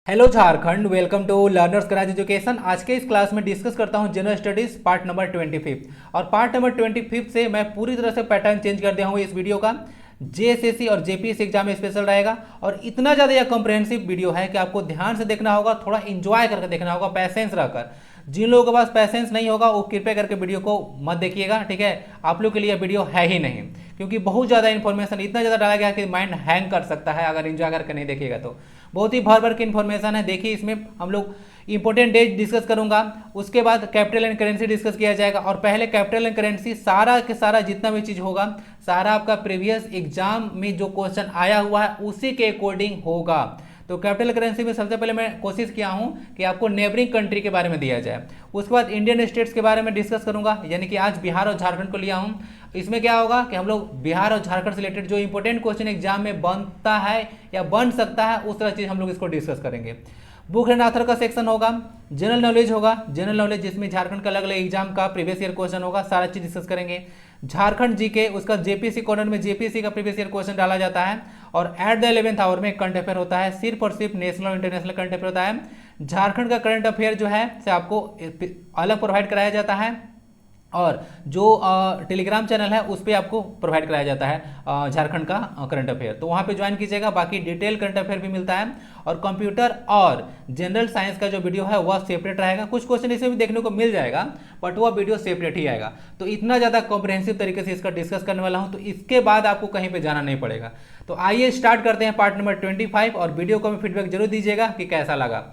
Hello Jharkhand, welcome to learners कराज education. आज के इस क्लास में डिस्कस करता हूं जनरल स्टडीज पार्ट नंबर 25। और पार्ट नंबर 25 से मैं पूरी तरह से पैटर्न चेंज कर दिया हूं इस वीडियो का। जेएसएससी और जेपीएससी एग्जाम में स्पेशल रहेगा और इतना ज़्यादा यह कॉम्प्रहेंसिव वीडियो है कि आपको ध्यान से देखना होगा, थोड़ा इंजॉय करके देखना होगा, पैसेंस रखकर। जिन लोगों के पास पैसेंस नहीं होगा वो कृपया करके वीडियो को मत देखिएगा, ठीक है। आप लोग के लिए वीडियो है ही नहीं, क्योंकि बहुत ज़्यादा इन्फॉर्मेशन इतना ज़्यादा डाला गया है कि माइंड हैंग कर सकता है अगर इंजॉय करके नहीं देखिएगा तो। बहुत ही भर भर की इन्फॉर्मेशन है। देखिए, इसमें हम लोग इंपॉर्टेंट डेट डिस्कस करूंगा, उसके बाद कैपिटल एंड करेंसी डिस्कस किया जाएगा। और पहले कैपिटल एंड करेंसी सारा के सारा जितना भी चीज़ होगा, सारा आपका प्रीवियस एग्जाम में जो क्वेश्चन आया हुआ है उसी के अकॉर्डिंग होगा। तो कैपिटल करेंसी में सबसे पहले मैं कोशिश किया हूं कि आपको नेबरिंग कंट्री के बारे में दिया जाए। उसके बाद इंडियन स्टेट्स के बारे में डिस्कस करूंगा, यानी कि आज बिहार और झारखंड को लिया हूं। इसमें क्या होगा कि हम लोग बिहार और झारखंड से रिलेटेड जो इंपॉर्टेंट क्वेश्चन एग्जाम में बनता है या बन सकता है उस तरह चीज़ हम लोग इसको डिस्कस करेंगे। बुक एंड ऑथर का सेक्शन होगा, जनरल नॉलेज होगा, जनरल नॉलेज जिसमें झारखंड का अलग अलग एग्जाम का प्रीवियस ईयर क्वेश्चन होगा, सारा चीज डिस्कस करेंगे। झारखंड जीके, उसका जेपीएससी कॉर्नर में जेपीएससी का प्रीवियस ईयर क्वेश्चन डाला जाता है। और एट द 11th आवर में करंट अफेयर होता है, सिर्फ और सिर्फ नेशनल और इंटरनेशनल करंट अफेयर होता है। झारखंड का करंट अफेयर जो है से आपको अलग प्रोवाइड कराया जाता है, और जो टेलीग्राम चैनल है उस पर आपको प्रोवाइड कराया जाता है झारखंड का करंट अफेयर, तो वहाँ पे ज्वाइन कीजिएगा। बाकी डिटेल करंट अफेयर भी मिलता है। और कंप्यूटर और जनरल साइंस का जो वीडियो है वह सेपरेट रहेगा। कुछ क्वेश्चन इसमें भी देखने को मिल जाएगा, बट वह वीडियो सेपरेट ही आएगा। तो इतना ज़्यादा कॉम्प्रहेंसिव तरीके से इसका डिस्कस करने वाला हूँ, तो इसके बाद आपको कहीं पर जाना नहीं पड़ेगा। तो आइए स्टार्ट करते हैं पार्ट नंबर 25, और वीडियो को फीडबैक जरूर दीजिएगा कि कैसा लगा।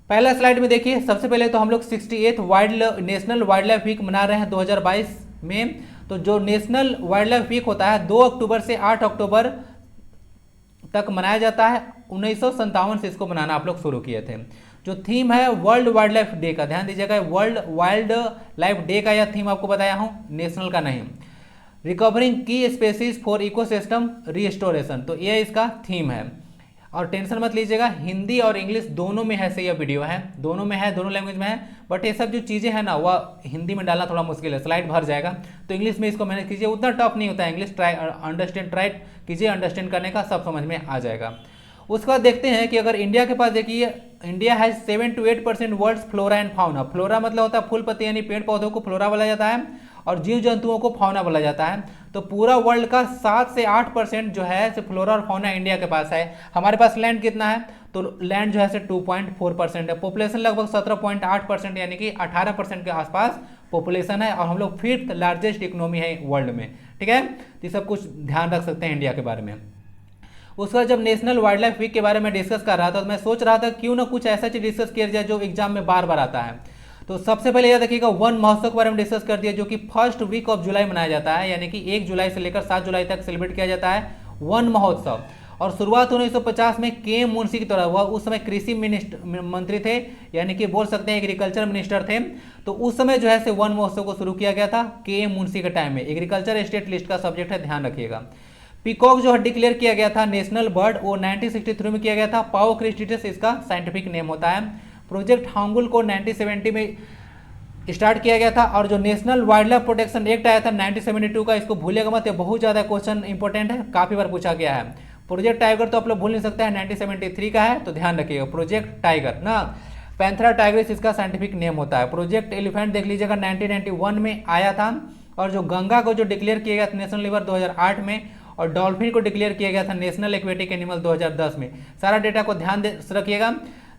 पहला स्लाइड में देखिए, सबसे पहले तो हम लोग 68 नेशनल वाइल्ड लाइफ वीक मना रहे हैं 2022 में। तो जो नेशनल वाइल्ड लाइफ वीक होता है 2 अक्टूबर से 8 अक्टूबर तक मनाया जाता है। 1957 से इसको मनाना आप लोग शुरू किए थे। जो थीम है वर्ल्ड वाइल्ड लाइफ डे का, ध्यान दीजिएगा, वर्ल्ड वाइल्ड लाइफ डे का यह थीम आपको बताया हूँ, नेशनल का नहीं। रिकवरिंग की स्पेसीज फॉर इकोसिस्टम रिस्टोरेशन, तो यह इसका थीम है। और टेंशन मत लीजिएगा, हिंदी और इंग्लिश दोनों में है से यह वीडियो है, दोनों में है, दोनों लैंग्वेज में है। बट ये सब जो चीज़ें हैं ना वह हिंदी में डालना थोड़ा मुश्किल है, स्लाइड भर जाएगा। तो इंग्लिश में इसको मैनेज कीजिए, उतना टफ नहीं होता है इंग्लिश। ट्राई कीजिए अंडरस्टैंड करने का, सब समझ में आ जाएगा। उसके बाद देखते हैं कि अगर इंडिया के पास, देखिए, इंडिया है 7 to 8% world flora and fauna. Flora मतलब होता है फूल पत्ती, यानी पेड़ पौधों को फ्लोरा बोला जाता है, और जीव जंतुओं को फाउना बोला जाता है। तो पूरा वर्ल्ड का 7 से 8% जो है से फ्लोरा और फाउना इंडिया के पास है। हमारे पास लैंड कितना है, तो लैंड जो है से 2.4% है। पॉपुलेशन लगभग 17.8%, यानी कि 18% के आसपास पॉपुलेशन है, और हम लोग 5th लार्जेस्ट इकोनॉमी है वर्ल्ड में, ठीक है। तो ये सब कुछ ध्यान रख सकते हैं इंडिया के बारे में। उसका जब नेशनल वाइल्ड लाइफ वीक के बारे में डिस्कस कर रहा था तो मैं सोच रहा था क्यों ना कुछ ऐसा चीज डिस्कस किया जाए जो एग्जाम में बार बार आता है। तो सबसे पहले यह देखिएगा, वन महोत्सव के बारे में डिस्कस कर दिया, जो कि फर्स्ट वीक ऑफ जुलाई मनाया जाता है, यानी कि 1 जुलाई से लेकर 7 जुलाई तक सेलिब्रेट किया जाता है वन महोत्सव। और शुरुआत 1950 में के मुंशी की तरह, वह उस समय कृषि मंत्री थे, यानी कि बोल सकते हैं एग्रीकल्चर मिनिस्टर थे। तो उस समय जो है से वन महोत्सव को शुरू किया गया था के मुंशी के टाइम में। एग्रीकल्चर स्टेट लिस्ट का सब्जेक्ट है, ध्यान रखिएगा। पीकॉक जो है डिक्लेयर किया गया था नेशनल बर्ड, वो 1963 में किया गया था। पाओ क्रिस्टिटस इसका साइंटिफिक नेम होता है। प्रोजेक्ट हांगुल को 1970 में स्टार्ट किया गया था। और जो national wild life protection act आया था 1972 का, इसको भूलिएगा मत, ये बहुत ज़्यादा क्वेश्चन इंपॉर्टेंट है, काफ़ी बार पूछा गया है। प्रोजेक्ट टाइगर तो आप लोग भूल नहीं सकते हैं, 1973 का है, तो ध्यान रखिएगा प्रोजेक्ट टाइगर ना। पैंथरा टाइग्रिस इसका साइंटिफिक नेम होता है। प्रोजेक्ट एलिफेंट देख लीजिएगा 1991 में आया था। और जो गंगा को जो डिक्लेयर किया गया था नेशनल रिवर 2008 में, और डॉल्फिन को डिक्लेयर किया गया था नेशनल एक्वेटिक एनिमल 2010 में। सारा डेटा को ध्यान रखिएगा।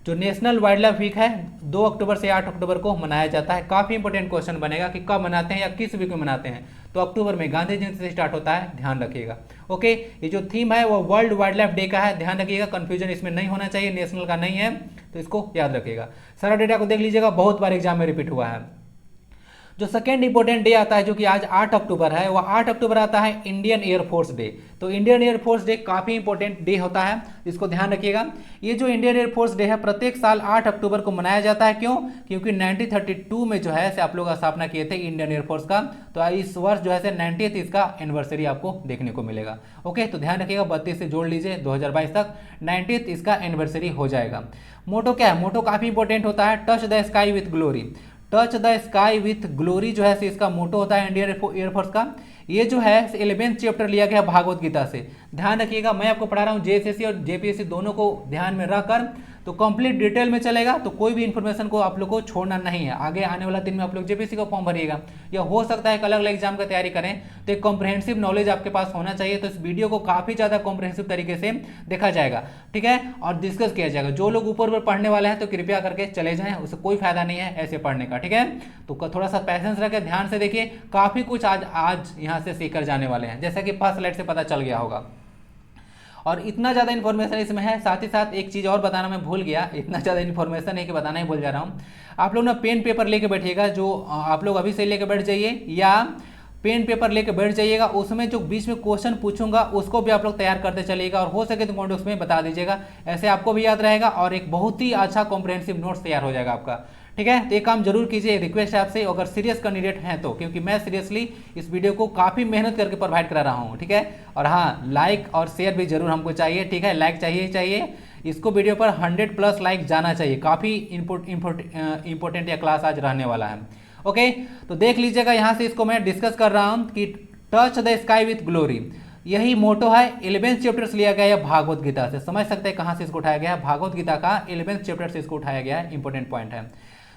जो नेशनल वाइल्ड लाइफ वीक है 2 अक्टूबर से 8 अक्टूबर को मनाया जाता है। काफ़ी इंपॉर्टेंट क्वेश्चन बनेगा कि कब मनाते हैं या किस वीक में मनाते हैं। तो अक्टूबर में गांधी जयंती से स्टार्ट होता है, ध्यान रखिएगा। ओके, ये जो थीम है वो वर्ल्ड वाइल्ड लाइफ डे का है, ध्यान रखिएगा, कंफ्यूजन इसमें नहीं होना चाहिए, नेशनल का नहीं है, तो इसको याद रखिएगा। सारा डेटा को देख लीजिएगा, बहुत बार एग्जाम में रिपीट हुआ है। जो सेकेंड इंपॉर्टेंट डे आता है, जो कि आज 8 अक्टूबर है, वह 8 अक्टूबर आता है इंडियन एयरफोर्स डे। तो इंडियन एयरफोर्स डे काफ़ी इंपॉर्टेंट डे होता है, इसको ध्यान रखिएगा। ये जो इंडियन एयरफोर्स डे है प्रत्येक साल 8 अक्टूबर को मनाया जाता है। क्यों? क्योंकि 1932 में जो है से आप लोग स्थापना किए थे इंडियन एयरफोर्स का। तो इस वर्ष जो है से 90th इसका एनिवर्सरी आपको देखने को मिलेगा। ओके, तो ध्यान रखिएगा, 32 से जोड़ लीजिए, 2022 तक 90th इसका एनिवर्सरी हो जाएगा। मोटो क्या है? मोटो काफ़ी इंपॉर्टेंट होता है, touch the sky with glory. Touch the sky with glory जो है इसका मोटो होता है इंडियन एयरफोर्स का। ये जो है 11th चैप्टर लिया गया भागवत गीता से। ध्यान रखिएगा, मैं आपको पढ़ा रहा हूँ जेएसएससी और जेपीएससी दोनों को ध्यान में रखकर, तो कंप्लीट डिटेल में चलेगा, तो कोई भी इन्फॉर्मेशन को आप लोग को छोड़ना नहीं है। आगे आने वाला दिन में आप लोग जेपीसी का फॉर्म भरिएगा या हो सकता है एक अलग अलग एग्जाम का तैयारी करें, तो एक कॉम्प्रहेंसिव नॉलेज आपके पास होना चाहिए। तो इस वीडियो को काफ़ी ज़्यादा कॉम्प्रहेंसिव तरीके से देखा जाएगा, ठीक है, और डिस्कस किया जाएगा। जो लोग ऊपर ऊपर पढ़ने वाले हैं तो कृपया करके चले जाएं, उससे कोई फायदा नहीं है ऐसे पढ़ने का, ठीक है। तो थोड़ा सा पैसेंस रखें, ध्यान से देखिए, काफ़ी कुछ आज यहाँ से सीख कर जाने वाले हैं, जैसा कि फर्स्ट स्लाइड से पता चल गया होगा। और इतना ज़्यादा इन्फॉर्मेशन इसमें है, साथ ही साथ एक चीज़ और बताना मैं भूल गया, इतना ज़्यादा इन्फॉर्मेशन है कि बताना ही भूल जा रहा हूँ। आप लोग ना पेन पेपर लेके बैठिएगा, जो आप लोग अभी से लेके बैठ जाइए या पेन पेपर लेके बैठ जाइएगा, उसमें जो बीच में क्वेश्चन पूछूंगा उसको भी आप लोग तैयार करते चलिएगा, और हो सके तो कमेंट बॉक्स में बता दीजिएगा, ऐसे आपको भी याद रहेगा और एक बहुत ही अच्छा कॉम्प्रहेंसिव नोट्स तैयार हो जाएगा आपका, ठीक है। तो ये काम जरूर कीजिए, रिक्वेस्ट है आपसे, अगर सीरियस कैंडिडेट हैं तो, क्योंकि मैं सीरियसली इस वीडियो को काफ़ी मेहनत करके प्रोवाइड करा रहा हूँ, ठीक है। और हाँ, लाइक और शेयर भी जरूर हमको चाहिए, ठीक है, लाइक चाहिए इसको, वीडियो पर 100+ लाइक जाना चाहिए, काफ़ी इंपॉर्टेंट यह क्लास आज रहने वाला है, ओके। तो देख लीजिएगा, यहाँ से इसको मैं डिस्कस कर रहा हूँ कि touch the sky with glory, यही मोटो है। 11 चैप्टर्स लिया गया है भागवत गीता से, समझ सकते हैं कहाँ से इसको उठाया गया है, भागवत गीता का 11 चैप्टर से इसको उठाया गया है, इंपॉर्टेंट पॉइंट है।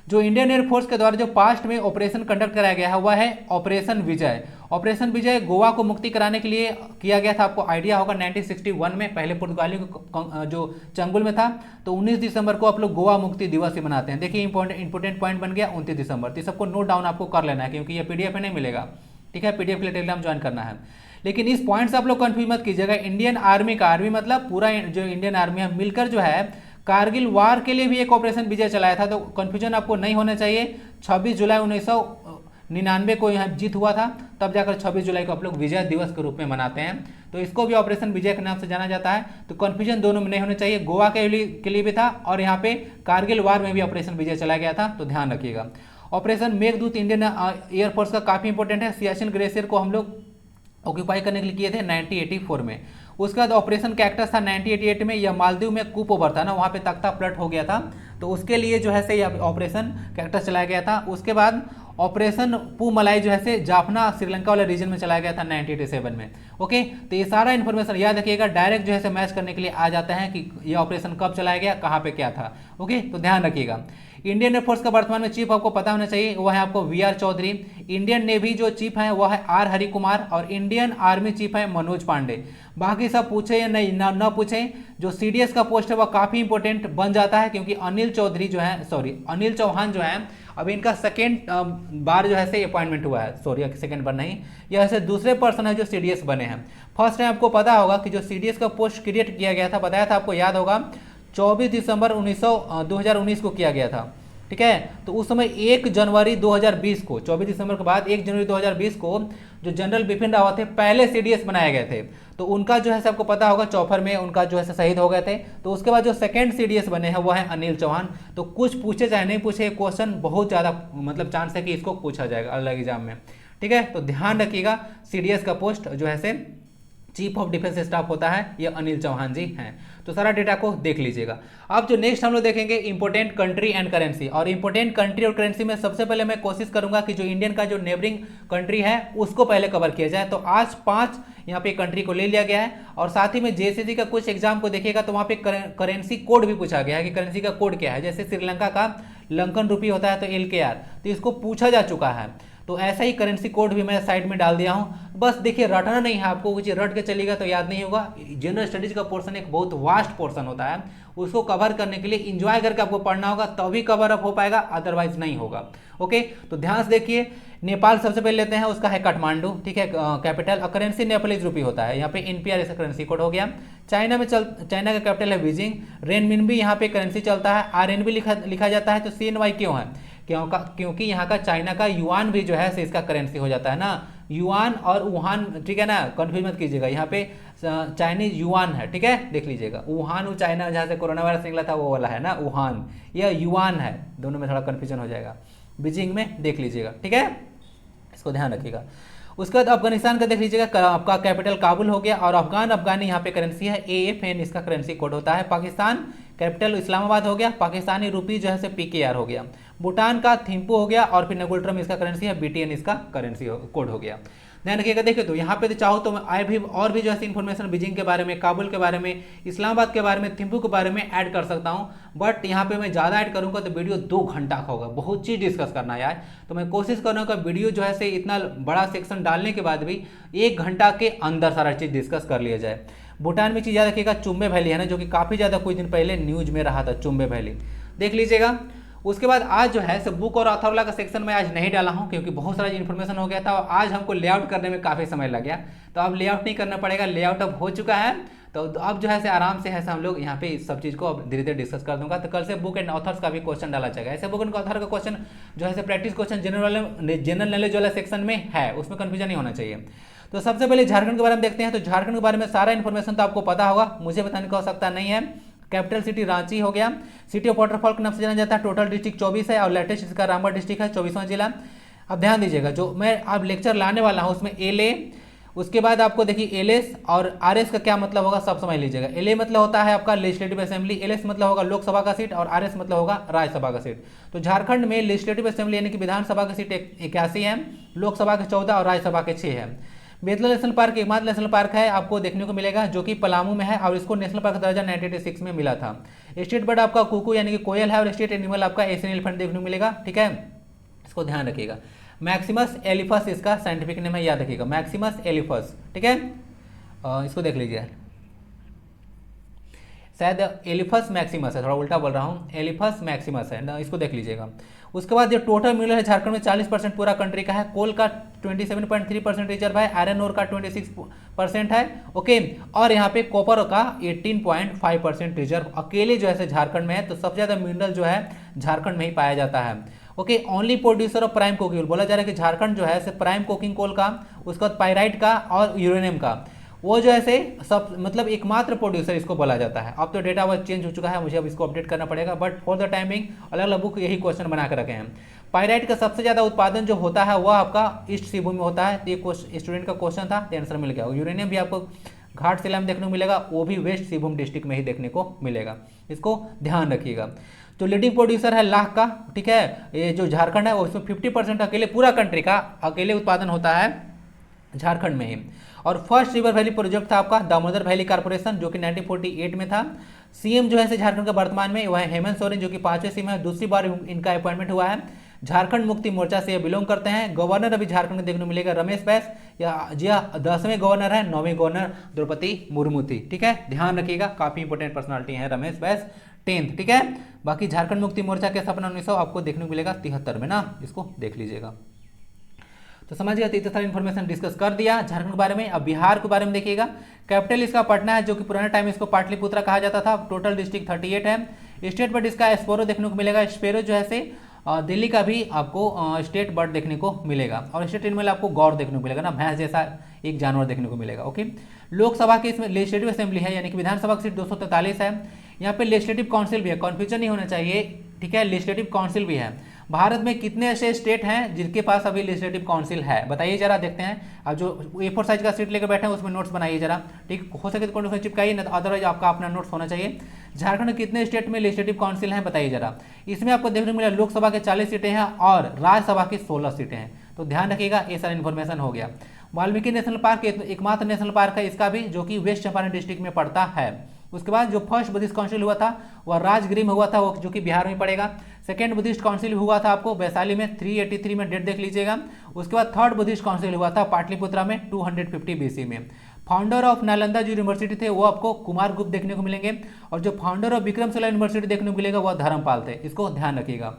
जो इंडियन एयरफोर्स के द्वारा जो पास्ट में ऑपरेशन कंडक्ट कराया गया है वह है ऑपरेशन विजय। ऑपरेशन विजय गोवा को मुक्ति कराने के लिए किया गया था, आपको आइडिया होगा 1961 में, पहले पुर्तगालियों को जो चंगुल में था, तो 19 दिसंबर को आप लोग गोवा मुक्ति दिवस ही मनाते हैं। देखिए इंपॉर्टेंट पॉइंट बन गया 29 दिसंबर, तो सबको नोट डाउन आपको कर लेना है, क्योंकि ये पीडीएफ में नहीं मिलेगा, ठीक है, पीडीएफ के लिए टेलीग्राम ज्वाइन करना है। लेकिन इस पॉइंट से आप लोग कंफ्यूज मत कीजिएगा, इंडियन आर्मी का, आर्मी मतलब पूरा जो इंडियन आर्मी है मिलकर जो है कारगिल वार के लिए भी एक ऑपरेशन विजय चलाया था, तो कंफ्यूजन आपको नहीं होना चाहिए। 26 जुलाई 1999 को यहाँ जीत हुआ था, तब जाकर 26 जुलाई को आप लोग विजय दिवस के रूप में मनाते हैं, तो इसको भी ऑपरेशन विजय के नाम से जाना जाता है। तो कंफ्यूजन दोनों में नहीं होना चाहिए, गोवा के लिए भी था और यहाँ पे कारगिल वार में भी ऑपरेशन विजय चलाया गया था, तो ध्यान रखिएगा। ऑपरेशन मेघदूत इंडियन एयरफोर्स का काफ़ी इंपॉर्टेंट है, सियाचिन ग्लेशियर को हम लोग ऑक्यूपाई करने के लिए किए थे 1984 में। उसके बाद ऑपरेशन कैक्टस था 1988 में, यह मालदीव में कूप ओवर था ना, वहाँ पे तख्ता पलट हो गया था, तो उसके लिए जो है से यह ऑपरेशन कैक्टस चलाया गया था। उसके बाद ऑपरेशन पूमलाई जो है से जाफना श्रीलंका वाले रीजन में चलाया गया था 1987 में, ओके। तो ये सारा इन्फॉर्मेशन याद रखिएगा, डायरेक्ट जो है से मैच करने के लिए आ जाता है कि ये ऑपरेशन कब चलाया गया, कहाँ पे क्या था, ओके। तो ध्यान रखिएगा। इंडियन एयरफोर्स का वर्तमान में चीफ आपको पता होना चाहिए, वह है आपको V R Chaudhari. Indian Navy जो चीफ है वह है आर हरि कुमार, और इंडियन आर्मी चीफ है मनोज पांडे। बाकी सब पूछे या नहीं न पूछे, जो सीडीएस का पोस्ट है वह काफ़ी इंपॉर्टेंट बन जाता है, क्योंकि अनिल चौहान जो है अभी इनका सेकेंड बार जो है से अपॉइंटमेंट हुआ है, सॉरी सेकेंड बार नहीं, यह ऐसे दूसरे पर्सन है जो सीडीएस बने हैं। फर्स्ट टाइम आपको पता होगा कि जो सीडीएस का पोस्ट क्रिएट किया गया था, बताया था आपको, याद होगा 24 दिसंबर 2019 को किया गया था, ठीक है। तो उस समय 1 जनवरी 2020 को, 24 दिसंबर के बाद 1 जनवरी 2020 को जो जनरल बिपिन रावत थे पहले सीडीएस बनाए गए थे, तो उनका जो है सबको पता होगा चौफर में उनका जो है शहीद हो गए थे। तो उसके बाद जो सेकंड सीडीएस बने हैं वो है अनिल चौहान। तो कुछ पूछे चाहे नहीं पूछे, क्वेश्चन बहुत ज़्यादा मतलब चांस है कि इसको पूछा जाएगा अलग एग्जाम में, ठीक है। तो ध्यान रखिएगा, सीडीएस का पोस्ट जो है से चीफ ऑफ डिफेंस स्टाफ होता है, ये अनिल चौहान जी हैं। तो सारा डेटा को देख लीजिएगा। अब जो नेक्स्ट हम लोग देखेंगे इंपोर्टेंट कंट्री एंड करेंसी, और इंपोर्टेंट कंट्री और करेंसी में सबसे पहले मैं कोशिश करूंगा कि जो इंडियन का जो नेबरिंग कंट्री है उसको पहले कवर किया जाए। तो आज 5 यहाँ पे कंट्री को ले लिया गया है, और साथ ही में जेसीसी का कुछ एग्जाम को देखिएगा तो वहाँ पे करेंसी कोड भी पूछा गया है कि करेंसी का कोड क्या है। जैसे श्रीलंका का लंकन रुपी होता है तो LKR, तो इसको पूछा जा चुका है, तो ऐसा ही करेंसी कोड भी मैं साइड में डाल दिया हूं। बस देखिए, रटना नहीं है आपको, कुछ रट के चलेगा तो याद नहीं होगा। जनरल स्टडीज का पोर्शन एक बहुत वास्ट पोर्शन होता है, उसको कवर करने के लिए इंजॉय करके आपको पढ़ना होगा, तभी कवर अप हो पाएगा, अदरवाइज नहीं होगा, ओके। तो ध्यान से देखिए, नेपाल सबसे पहले लेते हैं, उसका है काठमांडू, ठीक है, कैपिटल। करेंसी नेपालीज रुपी होता है, यहाँ पे NPR ऐसा करेंसी कोड हो गया। चाइना का कैपिटल है बीजिंग। रेनमिनबी यहाँ पे करेंसी चलता है। RNB लिखा जाता है। तो CNY क्यों है? क्योंकि यहाँ का चाइना का युआन भी जो है से इसका करेंसी हो जाता है ना, युआन और वुहान, ठीक है ना, कंफ्यूज मत कीजिएगा, यहाँ पे चाइनीज युआन है, ठीक है, देख लीजिएगा। वुहान चाइना जहाँ से कोरोना वायरस निकला था वो वाला है ना, वुहान, यह युआन है, दोनों में थोड़ा कन्फ्यूजन हो जाएगा, बीजिंग में देख लीजिएगा, ठीक है, इसको ध्यान रखिएगा। उसके बाद अफगानिस्तान का देख लीजिएगा, आपका कैपिटल काबुल हो गया, और अफगानी यहाँ पे करेंसी है AFN, इसका करेंसी कोड होता है। पाकिस्तान कैपिटल इस्लामाबाद हो गया, पाकिस्तानी रुपी जो है से PKR हो गया। भूटान का थिम्पू हो गया, और फिर नगुल्ट्रम इसका करेंसी है, BTN इसका करेंसी कोड हो गया। ध्यान रखिएगा। देखिए तो यहाँ पे तो चाहो तो मैं भी और भी जो है इन्फॉर्मेशन बीजिंग के बारे में, काबुल के बारे में, इस्लामाबाद के बारे में, थिम्पू के बारे में ऐड कर सकता हूँ, बट यहाँ पे मैं ज़्यादा ऐड करूँगा तो वीडियो 2 घंटा का होगा, बहुत चीज़ डिस्कस करना है यार। तो मैं कोशिश कर रहा हूँ कि वीडियो जो है से इतना बड़ा सेक्शन डालने के बाद भी 1 घंटा के अंदर सारा चीज़ डिस्कस कर लिया जाए। भूटान में चीज़ याद रखिएगा, चुम्बे वैली है ना, जो कि काफ़ी ज़्यादा कुछ दिन पहले न्यूज में रहा था, चुम्बे वैली देख लीजिएगा। उसके बाद आज जो है बुक और ऑथर वाला का सेक्शन में आज नहीं डाला हूं क्योंकि बहुत सारा इन्फॉर्मेशन हो गया था और आज हमको लेआउट करने में काफ़ी समय लग गया, तो अब लेआउट नहीं करना पड़ेगा, लेआउट अब हो चुका है। तो अब जो है आराम से हम लोग यहाँ पे इस सब चीज़ को अब धीरे धीरे डिस्कस कर दूंगा। तो कल से बुक एंड ऑथर्स का भी क्वेश्चन डाला जाएगा। ऐसे बुक एंड ऑथर का क्वेश्चन जो है प्रैक्टिस क्वेश्चन जनरल नॉलेज वाला सेक्शन में है, उसमें कन्फ्यूजन नहीं होना चाहिए। तो सबसे पहले झारखंड के बारे में देखते हैं। तो झारखंड के बारे में सारा इन्फॉर्मेशन तो आपको पता होगा, मुझे बताने की आवश्यकता नहीं है। कैपिटल सिटी रांची हो गया, सिटी ऑफ वाटरफॉल के नाम से जाना जाता है। टोटल डिस्ट्रिक्ट 24 है और लेटेस्ट इसका रामगढ़ डिस्ट्रिक्ट है, 24वां जिला। अब ध्यान दीजिएगा, जो मैं अब लेक्चर लाने वाला हूँ उसमें एलए, उसके बाद आपको देखिए एलएस और आरएस का क्या मतलब होगा सब समझ लीजिएगा। एलए मतलब होता है आपका लेजिस्लेटिव असेंबली, एलएस मतलब होगा लोकसभा का सीट और आरएस मतलब होगा राज्यसभा का सीट। तो झारखंड में लेजिस्लेटिव असेंबली यानी कि विधानसभा की सीट 81 है, लोकसभा के 14 और राज्यसभा के 6 है। बेतला नेशनल पार्क एकमात्र नेशनल पार्क है आपको देखने को मिलेगा जो कि पलामू में है और इसको नेशनल पार्क का दर्जा 1986 में मिला था। स्टेट बर्ड आपका कुकू यानी कि कोयल है और स्टेट एनिमल आपका एशियन एलिफेंट देखने को मिलेगा, ठीक है, इसको ध्यान रखिएगा। मैक्सिमस एलिफस इसका साइंटिफिक नेम है, याद रखिएगा मैक्सिमस एलिफस, ठीक है। इसको देख लीजिए, शायद एलिफस मैक्सिमस है, थोड़ा उल्टा बोल रहा हूँ, एलिफस मैक्सिमस है ना, इसको देख लीजिएगा। उसके बाद जो टोटल मिनरल है झारखंड में 40% पूरा कंट्री का है, कोल का 27.3% रिजर्व है, आयरन ओर का 26% है, ओके, और यहाँ पे कॉपर का 18.5% रिजर्व अकेले जो है झारखंड में है। तो सबसे ज़्यादा मिनरल जो है झारखंड में ही पाया जाता है, okay. Only producer of prime coking coal, बोला जा रहा है कि झारखंड जो है प्राइम कोकिंग कोल का, उसके बाद पाइराइट का और यूरेनियम का, वो जो है सब मतलब एकमात्र प्रोड्यूसर इसको बोला जाता है। अब तो डेटा वो चेंज हो चुका है, मुझे अब इसको अपडेट करना पड़ेगा, बट फॉर द टाइमिंग अलग अलग बुक यही क्वेश्चन बना कर रखे हैं। पाइराइट का सबसे ज़्यादा उत्पादन जो होता है वह आपका ईस्ट सिंहभूम में होता है। ये स्टूडेंट का क्वेश्चन था, तो आंसर मिल गया। यूरेनियम भी आपको घाटशिला में देखने को मिलेगा, वो भी वेस्ट सिंहभूम डिस्ट्रिक्ट में ही देखने को मिलेगा, इसको ध्यान रखिएगा। जो लीडिंग प्रोड्यूसर है लाख का, ठीक है, ये जो झारखंड है उसमें 50% अकेले पूरा कंट्री का अकेले उत्पादन होता है झारखंड में ही। और फर्स्ट रिवर वैली प्रोजेक्ट था आपका दामोदर वैली कारपोरेशन जो कि 1948 में था। सीएम जो है झारखंड का वर्तमान में वह हेमंत सोरेन जो कि 5वें सीएम है, दूसरी बार इनका अपॉइंटमेंट हुआ है। झारखंड मुक्ति मोर्चा से ये बिलोंग करते हैं। गवर्नर अभी झारखंड में देखने को मिलेगा रमेश बैस, या जी हाँ 10वें गवर्नर है, 9वें गवर्नर द्रौपदी मुर्मू थी, ठीक है, ध्यान रखिएगा, काफी इंपोर्टेंट पर्सनालिटी है रमेश बैस 10th, ठीक है। बाकी झारखंड मुक्ति मोर्चा के स्थापना 1900 आपको देखने को मिलेगा 73 में ना, इसको देख लीजिएगा। तो समझिए इतना सारा इन्फॉर्मेशन डिस्कस कर दिया झारखंड के बारे में। अब बिहार के बारे में देखिएगा, कैपिटल इसका पटना है जो कि पुराने टाइम में इसको पाटलिपुत्रा कहा जाता था। टोटल डिस्ट्रिक्ट 38 है। स्टेट बर्ड इसका स्पेरो देखने को मिलेगा, स्पेरो जो है दिल्ली का भी आपको स्टेट बर्ड देखने को मिलेगा। और स्टेट एनिमल आपको गौर देखने को मिलेगा ना, भैंस जैसा एक जानवर देखने को मिलेगा, ओके। लोकसभा की इसमें लेजिस्लेटिव असेंबली है यानी कि विधानसभा की सीट 243 है। यहाँ पे लेजिस्लेटिव काउंसिल भी है, कन्फ्यूजन नहीं होना चाहिए, ठीक है, लेजिस्लेटिव काउंसिल भी है। भारत में कितने ऐसे स्टेट हैं जिनके पास अभी लेजिस्लेटिव काउंसिल है, बताइए जरा, देखते हैं। अब जो A4 साइज का सीट लेकर बैठे हैं उसमें नोट्स बनाइए जरा, ठीक, हो सके तो कौन चिपकाइए, ना अदरवाइज आपका अपना नोट्स होना चाहिए। झारखंड कितने स्टेट में लेजिस्लेटिव काउंसिल हैं बताइए जरा। इसमें आपको देखने को मिला लोकसभा के 40 सीटें हैं और राज्यसभा की 16 सीटें हैं, तो ध्यान रखिएगा, ये सारा इन्फॉर्मेशन हो गया। वाल्मीकि नेशनल पार्क एकमात्र नेशनल पार्क है इसका भी, जो कि वेस्ट चंपारण डिस्ट्रिक्ट में पड़ता है। उसके बाद जो फर्स्ट बुद्धिस्ट काउंसिल हुआ था वह राजगिरी में हुआ था, वो जो कि बिहार में पड़ेगा। सेकेंड बुद्धिस्ट काउंसिल हुआ था आपको वैशाली में 383 में, डेट देख लीजिएगा। उसके बाद थर्ड बुद्धिस्ट काउंसिल हुआ था पाटलिपुत्रा में 250 BC में। फाउंडर ऑफ नालंदा जो यूनिवर्सिटी थे वो आपको कुमार गुप्त देखने को मिलेंगे, और जो फाउंडर ऑफ विक्रमशिला यूनिवर्सिटी देखने को मिलेगा वह धर्मपाल थे, इसको ध्यान रखिएगा,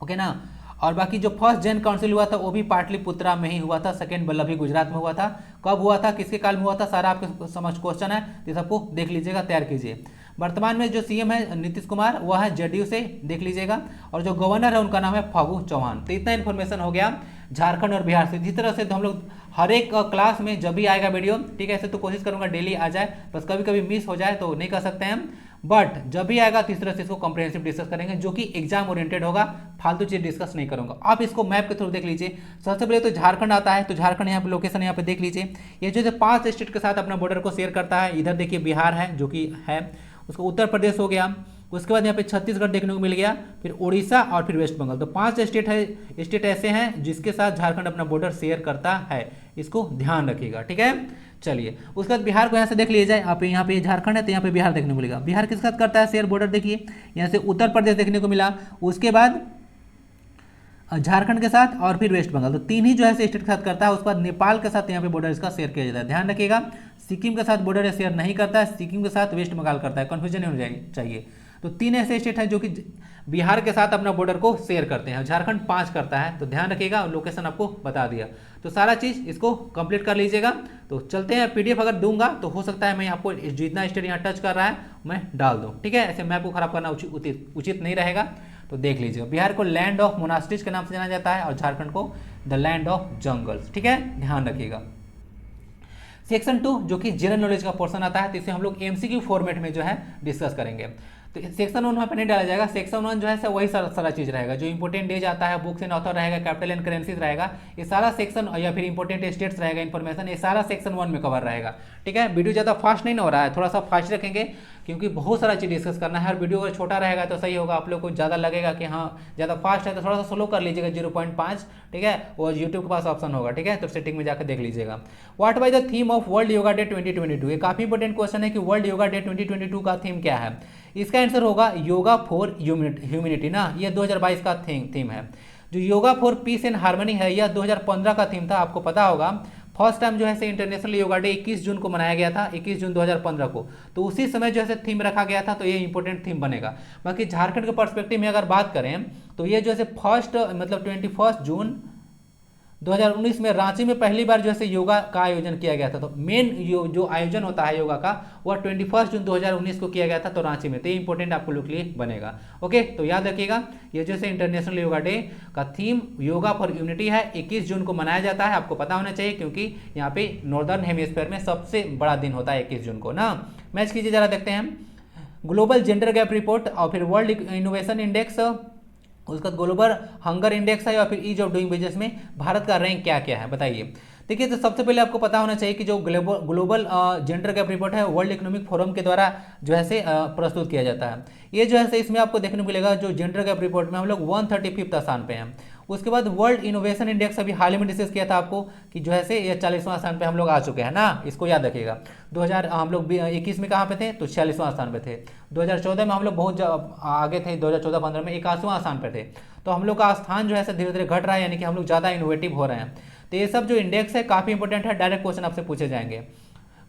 ओके ना। और बाकी जो फर्स्ट जैन काउंसिल हुआ था वो भी पाटलिपुत्रा में ही हुआ था। सेकंड वल्लभी गुजरात में हुआ था। कब हुआ था, किसके काल में हुआ था, सारा आपके समझ क्वेश्चन है, ये सबको देख लीजिएगा, तैयार कीजिए। वर्तमान में जो सीएम है नीतीश कुमार, वह है जेडीयू से, देख लीजिएगा। और जो गवर्नर है उनका नाम है फागू चौहान। तो इतना इन्फॉर्मेशन हो गया झारखंड और बिहार से। जिस तरह से तो हम लोग हर एक क्लास में जब भी आएगा वीडियो, ठीक है, ऐसे तो कोशिश करूंगा डेली आ जाए, बस कभी कभी मिस हो जाए तो नहीं कर सकते हैं, बट जब भी आएगा तो इस तरह से इसको कॉम्प्रिहेंसिव डिस्कस करेंगे जो कि एग्जाम ओरिएंटेड होगा, फालतू चीज डिस्कस नहीं करूंगा। आप इसको मैप के थ्रू देख लीजिए। सबसे पहले तो झारखंड आता है, तो झारखंड यहाँ पे लोकेशन यहाँ पे देख लीजिए। ये जो 5 स्टेट के साथ अपना बॉर्डर को शेयर करता है। इधर देखिए बिहार है जो कि है, उसको उत्तर प्रदेश हो गया, उसके बाद यहाँ पे छत्तीसगढ़ देखने को मिल गया, फिर उड़ीसा और फिर वेस्ट बंगाल। तो 5 स्टेट ऐसे हैं जिसके साथ झारखंड अपना बॉर्डर शेयर करता है। इसको ध्यान रखिएगा, ठीक है। चलिए उसके बाद बिहार को यहाँ से देख लीजिए जाए, आप यहाँ पे झारखंड है तो यहाँ पे बिहार देखने को मिलेगा। बिहार किसके साथ करता है शेयर बॉर्डर, देखिए यहाँ से उत्तर प्रदेश देखने को मिला, उसके बाद झारखंड के साथ और फिर वेस्ट बंगाल, तो तीन ही जो है स्टेट के साथ करता है। उसके बाद नेपाल के साथ यहाँ पे बॉर्डर इसका शेयर किया जाता है, ध्यान रखिएगा। सिक्किम के साथ बॉर्डर शेयर नहीं करता है, सिक्किम के साथ वेस्ट बंगाल करता है, कन्फ्यूजन नहीं होना चाहिए। तो तीन ऐसे स्टेट हैं जो कि बिहार के साथ अपना बॉर्डर को शेयर करते हैं, झारखंड 5 करता है, तो ध्यान रखिएगा, लोकेशन आपको बता दिया। तो सारा चीज़ इसको कंप्लीट कर लीजिएगा। तो चलते हैं, पीडीएफ अगर दूंगा तो हो सकता है मैं आपको जितना स्टेट यहाँ टच कर रहा है मैं डाल दूँ, ठीक है। ऐसे मैप को खराब करना उचित नहीं रहेगा। तो देख लीजिएगा, बिहार को लैंड ऑफ मोनास्ट्रीज के नाम से जाना जाता है और झारखंड को द लैंड ऑफ जंगल्स, ठीक है, ध्यान रखिएगा। सेक्शन 2 जो कि जनरल नॉलेज का पोर्शन आता है, तो इसे हम लोग एमसीक्यू फॉर्मेट में जो है डिस्कस करेंगे। तो सेक्शन 1 वहाँ पे नहीं डाला जाएगा, सेक्शन 1 जो है वही सारा चीज़ रहेगा, जो इंपॉर्टेंट डेज आता है, बुक्स एंड ऑथर रहेगा, कैपिटल एंड करेंसीज रहेगा, ये सारा सेक्शन, या फिर इंपॉर्टेंट स्टेट्स रहेगा, इन्फॉर्मेशन, ये सारा सेक्शन 1 में कवर रहेगा, ठीक है। वीडियो ज़्यादा फास्ट नहीं हो रहा है, थोड़ा सा फास्ट रखेंगे क्योंकि बहुत सारा चीज़ डिस्कस करना है। और वीडियो अगर छोटा रहेगा तो सही होगा, आप लोग को ज़्यादा लगेगा कि हाँ ज़्यादा फास्ट है तो थोड़ा सा स्लो कर लीजिएगा 0.5, ठीक है। और यूट्यूब के पास ऑप्शन होगा, ठीक है, तो सेटिंग में जाकर देख लीजिएगा। What was the theme of world yoga day 2022, ये काफ़ी इंपॉर्टेंट क्वेश्चन है कि वर्ल्ड योगा डे 2022 का थीम क्या है। इसका आंसर होगा योगा फॉर ह्यूमैनिटी ना, ये 2022 का थीम है। जो yoga for piece and harmony है, यह 2015 का थीम था, आपको पता होगा। फर्स्ट टाइम जो है इंटरनेशनल योगा डे 21 जून को मनाया गया था, 21 जून 2015 को, तो उसी समय जो है थीम रखा गया था, तो ये इंपॉर्टेंट थीम बनेगा। बाकी झारखंड के पर्सपेक्टिव में अगर बात करें तो ये जो है फर्स्ट मतलब 21 जून 2019 में रांची में पहली बार जो है योगा का आयोजन किया गया था। तो मेन जो आयोजन होता है योगा का वह 21 जून 2019 को किया गया था, तो रांची में, तो ये इंपॉर्टेंट आपको लोग के लिए बनेगा। ओके, तो याद रखिएगा ये जो है इंटरनेशनल योगा डे का थीम योगा फॉर यूनिटी है, 21 जून को मनाया जाता है, आपको पता होना चाहिए क्योंकि यहाँ पे नॉर्दर्न हेमिस्फीयर में सबसे बड़ा दिन होता है 21 जून को ना। मैच कीजिए जरा, देखते हैं ग्लोबल जेंडर गैप रिपोर्ट और फिर वर्ल्ड इनोवेशन इंडेक्स, उसका ग्लोबल हंगर इंडेक्स है, या फिर ईज ऑफ डूइंग बिजनेस में भारत का रैंक क्या क्या है बताइए। देखिए, तो सबसे पहले आपको पता होना चाहिए कि जो ग्लोबल जेंडर गैप रिपोर्ट है वर्ल्ड इकोनॉमिक फोरम के द्वारा जो है प्रस्तुत किया जाता है। ये जो है इसमें आपको देखने को मिलेगा जो जेंडर गैप रिपोर्ट में हम लोग 135 स्थान पे हैं। उसके बाद वर्ल्ड इनोवेशन इंडेक्स अभी हाल ही में डिस्कस किया था आपको कि जो है ये 40वां स्थान पे हम लोग आ चुके हैं ना, इसको याद रखिएगा। 2000 हम लोग 21 में कहाँ पे थे, तो 46वां स्थान पे थे। 2014 में हम लोग बहुत आगे थे, 2014-15 में 81वां स्थान पे थे। तो हम लोग का स्थान जो है धीरे धीरे घट रहा है, यानी कि हम लोग ज़्यादा इनोवेटिव हो रहे हैं। तो ये सब जो इंडेक्स है काफ़ी इंपॉर्टेंट है, डायरेक्ट क्वेश्चन आपसे पूछे जाएंगे।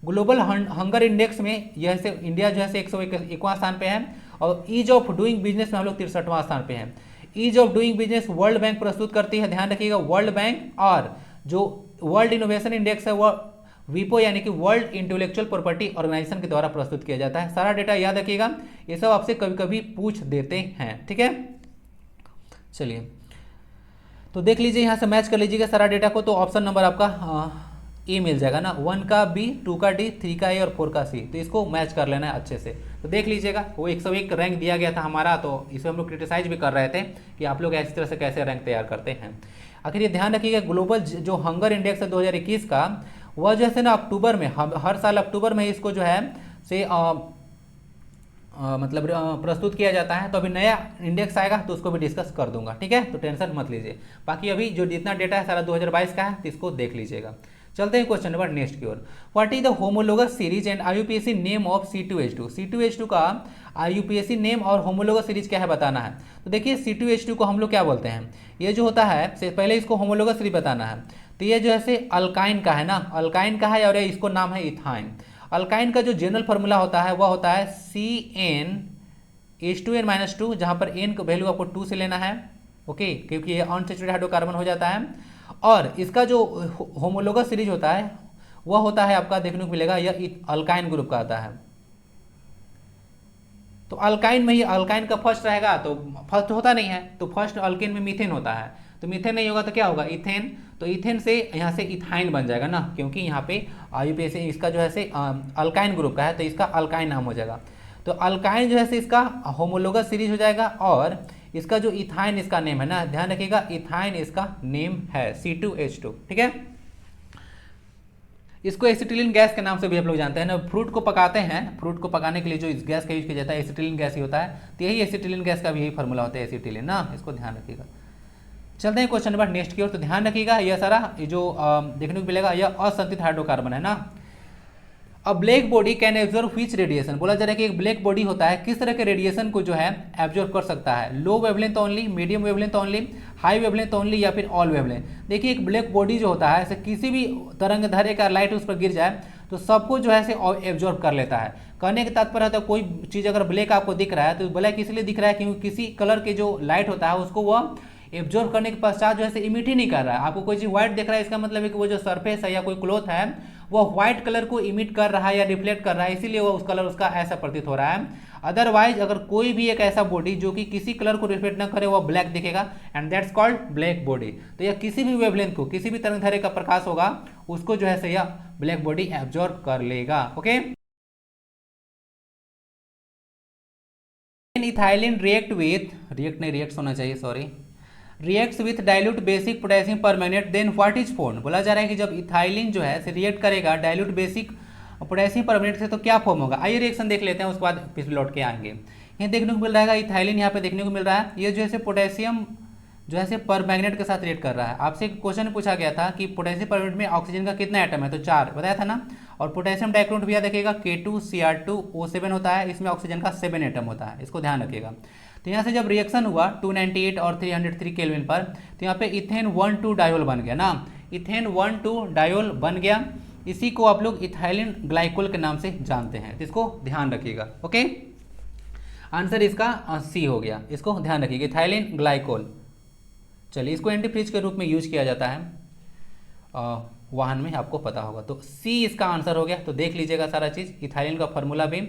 ग्लोबल हंगर इंडेक्स में यह से इंडिया जो है 101वां स्थान पे है, और ईज ऑफ डूइंग बिजनेस में हम लोग 63वां स्थान पे हैं। Ease of doing business World Bank प्रस्तुत करती है, ध्यान रखिएगा, वर्ल्ड बैंक। और जो वर्ल्ड इनोवेशन इंडेक्स है वह वीपो यानी कि वर्ल्ड इंटेलेक्चुअल प्रॉपर्टी ऑर्गेनाइजेशन के द्वारा प्रस्तुत किया जाता है। सारा डेटा याद रखिएगा, ये सब आपसे कभी कभी पूछ देते हैं, ठीक है। चलिए तो देख लीजिए, यहाँ से मैच कर लीजिएगा सारा डेटा को, तो ऑप्शन नंबर आपका ए मिल जाएगा ना, 1 का बी, 2 का डी, 3 का ए और 4 का सी, तो इसको मैच कर लेना है अच्छे से। तो देख लीजिएगा, वो 101 रैंक दिया गया था हमारा, तो इसे हम लोग क्रिटिसाइज भी कर रहे थे कि आप लोग इस तरह से कैसे रैंक तैयार करते हैं। आखिर ये ध्यान रखिएगा, ग्लोबल जो हंगर इंडेक्स है 2021 का, वह जो है ना अक्टूबर में, हर साल अक्टूबर में इसको जो है से मतलब प्रस्तुत किया जाता है। तो अभी नया इंडेक्स आएगा तो उसको भी डिस्कस कर दूंगा, ठीक है, तो टेंशन मत लीजिए। बाकी अभी जो जितना डेटा है सारा 2022 का है, तो इसको देख लीजिएगा। चलते हैं क्वेश्चन नंबर नेक्स्ट की ओर। What is the homologous series and IUPAC name of C2H2। C2H2 का आईयूपीएसी नेम और होमोलोगस सीरीज क्या है बताना है। तो देखिए C2H2 को हम लोग क्या बोलते हैं, ये जो होता है पहले इसको होमोलोगस सीरीज बताना है। तो ये जो है अल्काइन का है ना, अल्काइन का है, और इसको नाम है इथाइन। अल्काइन का जो जनरल फार्मूला होता है वह होता है CnH2n-2, जहाँ पर n का वैल्यू आपको 2 से लेना है, ओके, क्योंकि ये अनसैचुरेटेड हाइड्रोकार्बन हो जाता है। और इसका जो होमोलोगस सीरीज होता है वह होता है आपका देखने को मिलेगा, यह अल्काइन ग्रुप का आता है। तो अल्काइन में ही अल्काइन का फर्स्ट रहेगा, तो फर्स्ट होता नहीं है, तो फर्स्ट अल्केन में मीथेन होता है, तो मीथेन नहीं होगा तो क्या होगा, इथेन। तो इथेन से यहाँ से इथाइन बन जाएगा ना, क्योंकि यहाँ पे आईयूपीएसी इसका जो है अल्काइन ग्रुप का है, तो इसका अल्काइन नाम हो जाएगा। तो अल्काइन जो है इसका होमोलोगस सीरीज हो जाएगा, और इसका जो इथाइन इसका नेम है ना, ध्यान रखिएगा, इथाइन इसका नेम है C2H2, ठीक है। इसको एसिटिलीन गैस के नाम से भी आप लोग जानते हैं ना। फ्रूट को पकाते हैं, फ्रूट को पकाने के लिए जो इस गैस का यूज किया जाता है एसिटिलीन गैस ही होता है, तो यही एसिटिलीन गैस का भी यही फार्मूला होता है एसिटिलीन ना, इसको ध्यान रखिएगा। चलते हैं क्वेश्चन नंबर नेक्स्ट की ओर। तो ध्यान रखिएगा, यह सारा ये जो देखने को मिलेगा यह असंतुलित हाइड्रोकार्बन है ना। अ black body can absorb which radiation, बोला जा रहा है कि एक ब्लैक बॉडी होता है किस तरह के रेडिएशन को जो है एब्जॉर्ब कर सकता है, low wavelength only, medium wavelength only, high wavelength only या फिर ऑल वेवलेंथ। देखिए एक ब्लैक बॉडी जो होता है ऐसे किसी भी तरंग धैर्य का लाइट उस पर गिर जाए तो सबको जो है से एब्जॉर्ब कर लेता है। कहने के तात्पर्य होता है कोई चीज़ अगर ब्लैक आपको दिख रहा है तो ब्लैक इसलिए दिख रहा है क्योंकि किसी कलर के जो लाइट होता है उसको वह एब्जॉर्ब करने के पश्चात जो है इमिट ही नहीं कर रहा है। आपको कोई चीज़ व्हाइट दिख रहा है इसका मतलब है कि वो जो सरफेस है या कोई क्लॉथ है वो व्हाइट कलर को इमिट कर रहा है या रिफ्लेक्ट कर रहा है, इसीलिए वो उस कलर उसका ऐसा प्रतीत हो रहा है। अदरवाइज अगर कोई भी एक ऐसा बॉडी जो कि किसी कलर को रिफ्लेक्ट न करे वो ब्लैक दिखेगा and that's called black body. तो यह किसी भी वेवलेंथ को, किसी भी तरंगदैर्घ्य का प्रकाश होगा उसको जो है यह ब्लैक बॉडी एब्जॉर्ब कर लेगा। ओके, इथाइलिन रिएक्ट्स होना चाहिए, sorry, reacts with dilute basic potassium permanganate then what is formed. बोला जा रहा है कि जब इथाइलिन जो है रिएक्ट करेगा डाइल्यूट बेसिक पोटेशियम परमैंगनेट से तो क्या फॉर्म होगा। आइए रिएक्शन देख लेते हैं, उसके बाद पिछले लौट के आएंगे। ये देखने को मिल रहा है इथाइलिन यहाँ पे देखने को मिल रहा है, ये जो है पोटेशियम जो है परमैंगनेट के साथ रिएक्ट कर रहा है। आपसे क्वेश्चन पूछा गया था कि पोटेशियम परमैंगनेट में ऑक्सीजन का कितना एटम है, तो 4 बताया था ना। और पोटेशियम डाइक्रोमेट भैया देखिएगा K2Cr2O7 होता है, इसमें ऑक्सीजन का 7 एटम होता है, इसको ध्यान रखिएगा। तो यहाँ से जब रिएक्शन हुआ 298 और 303 केल्विन पर, तो यहाँ पे इथेन 1,2 डायोल बन गया ना, इथेन 1,2 डायोल बन गया। इसी को आप लोग इथाइलिन ग्लाइकोल के नाम से जानते हैं, तो इसको ध्यान रखिएगा। ओके, आंसर इसका सी हो गया, इसको ध्यान रखिएगा, इथाइलिन ग्लाइकोल। चलिए, इसको एंटीफ्रीज के रूप में यूज किया जाता है वाहन में, आपको पता होगा। तो सी इसका आंसर हो गया। तो देख लीजिएगा सारा चीज़, इथाइलिन का फॉर्मूला भी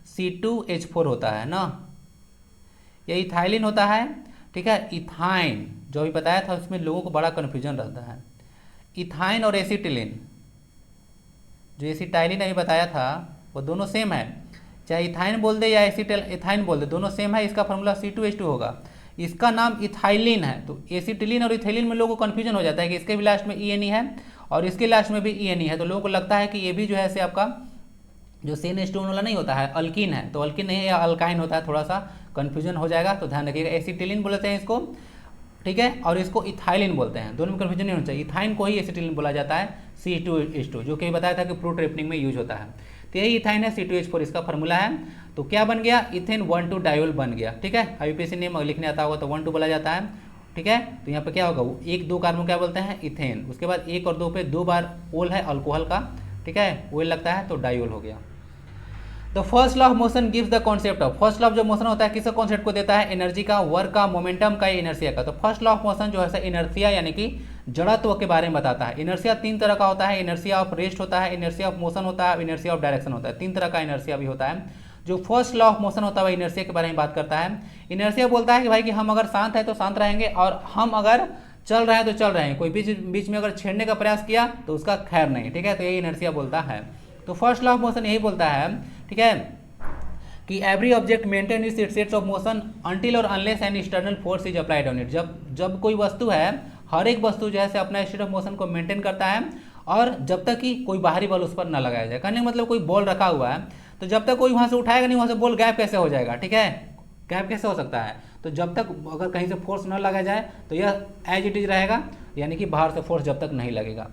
C2H4 होता है ना, ये इथाइलिन होता है, ठीक है। इथाइन जो भी बताया था उसमें लोगों को बड़ा कन्फ्यूजन रहता है। इथाइन और एसिटिलिन, जो एसिटाइलिन अभी बताया था वो दोनों सेम है, चाहे इथाइन बोल दे या इथाइन बोल दे, दोनों सेम है। इसका फॉर्मूला C2H2 होगा। इसका नाम इथाइलिन है, तो एसिटिलिन और इथाइलिन में लोगों को कन्फ्यूजन हो जाता है कि इसके भी लास्ट में ENE है और इसके लास्ट में भी ENE है, तो लोगों को लगता है कि ये भी जो है से आपका जो CN2 वाला नहीं होता है अल्किन है, तो अल्किन नहीं है या अल्काइन होता है, थोड़ा सा कन्फ्यूजन हो जाएगा, तो ध्यान रखिएगा। एसिटिलिन बोलते हैं इसको, ठीक है, और इसको इथाइलिन बोलते हैं, दोनों में कन्फ्यूजन नहीं होना चाहिए। इथाइन को ही एसिटिलिन बोला जाता है, C2H2, जो कि बताया था कि प्रोटोरेपनिंग में यूज होता है। तो यही इथाइन है, C2H4 इसका फॉर्मूला है। तो क्या बन गया, इथेन 1,2 डायोल बन गया, ठीक है। IUPAC नेम लिखने आता होगा तो 1,2 बोला जाता है, ठीक है। तो यहाँ पे क्या होगा, वो 1,2 कार्बन क्या बोलते हैं, इथेन। उसके बाद 1 और 2 पे 2 बार ओल है अल्कोहल का, ठीक है, ओल लगता है तो डायोल हो गया। The first law of motion gives the concept of, first law of जो मोशन होता है किसका कॉन्सेप्ट को देता है, एनर्जी का, वर्क का, मोमेंटम का, इनर्शिया का। तो फर्स्ट लॉ ऑफ मोशन जो है इनर्शिया यानी कि जड़त्व के बारे में बताता है। इनर्शिया 3 तरह का होता है, इनर्शिया ऑफ रेस्ट होता है, इनर्शिया ऑफ मोशन होता है, इनर्शिया ऑफ डायरेक्शन होता है। 3 तरह का इनर्शिया भी होता है। जो फर्स्ट लॉ ऑफ मोशन होता है वह इनर्शिया के बारे में बात करता है। इनर्शिया बोलता है कि भाई कि हम अगर शांत है तो शांत रहेंगे और हम अगर चल रहे हैं तो चल रहे हैं, कोई बीच में अगर छेड़ने का प्रयास किया तो उसका खैर नहीं, ठीक है। तो यही इनर्शिया बोलता है। तो फर्स्ट लॉ ऑफ मोशन यही बोलता है, ठीक है, कि every object maintain its states of motion until और unless an external force is applied on it. जब कोई वस्तु है, हर एक वस्तु जो है अपना स्टेट ऑफ मोशन को मेंटेन करता है और जब तक कि कोई बाहरी बल उस पर न लगाया जाए। कहने का मतलब कोई बॉल रखा हुआ है तो जब तक कोई वहाँ से उठाएगा नहीं वहाँ से बॉल गायब कैसे हो जाएगा, ठीक है, गायब कैसे हो सकता है। तो जब तक अगर कहीं से फोर्स न लगाया जाए तो यह एज इट इज रहेगा, यानी कि बाहर से फोर्स जब तक नहीं लगेगा।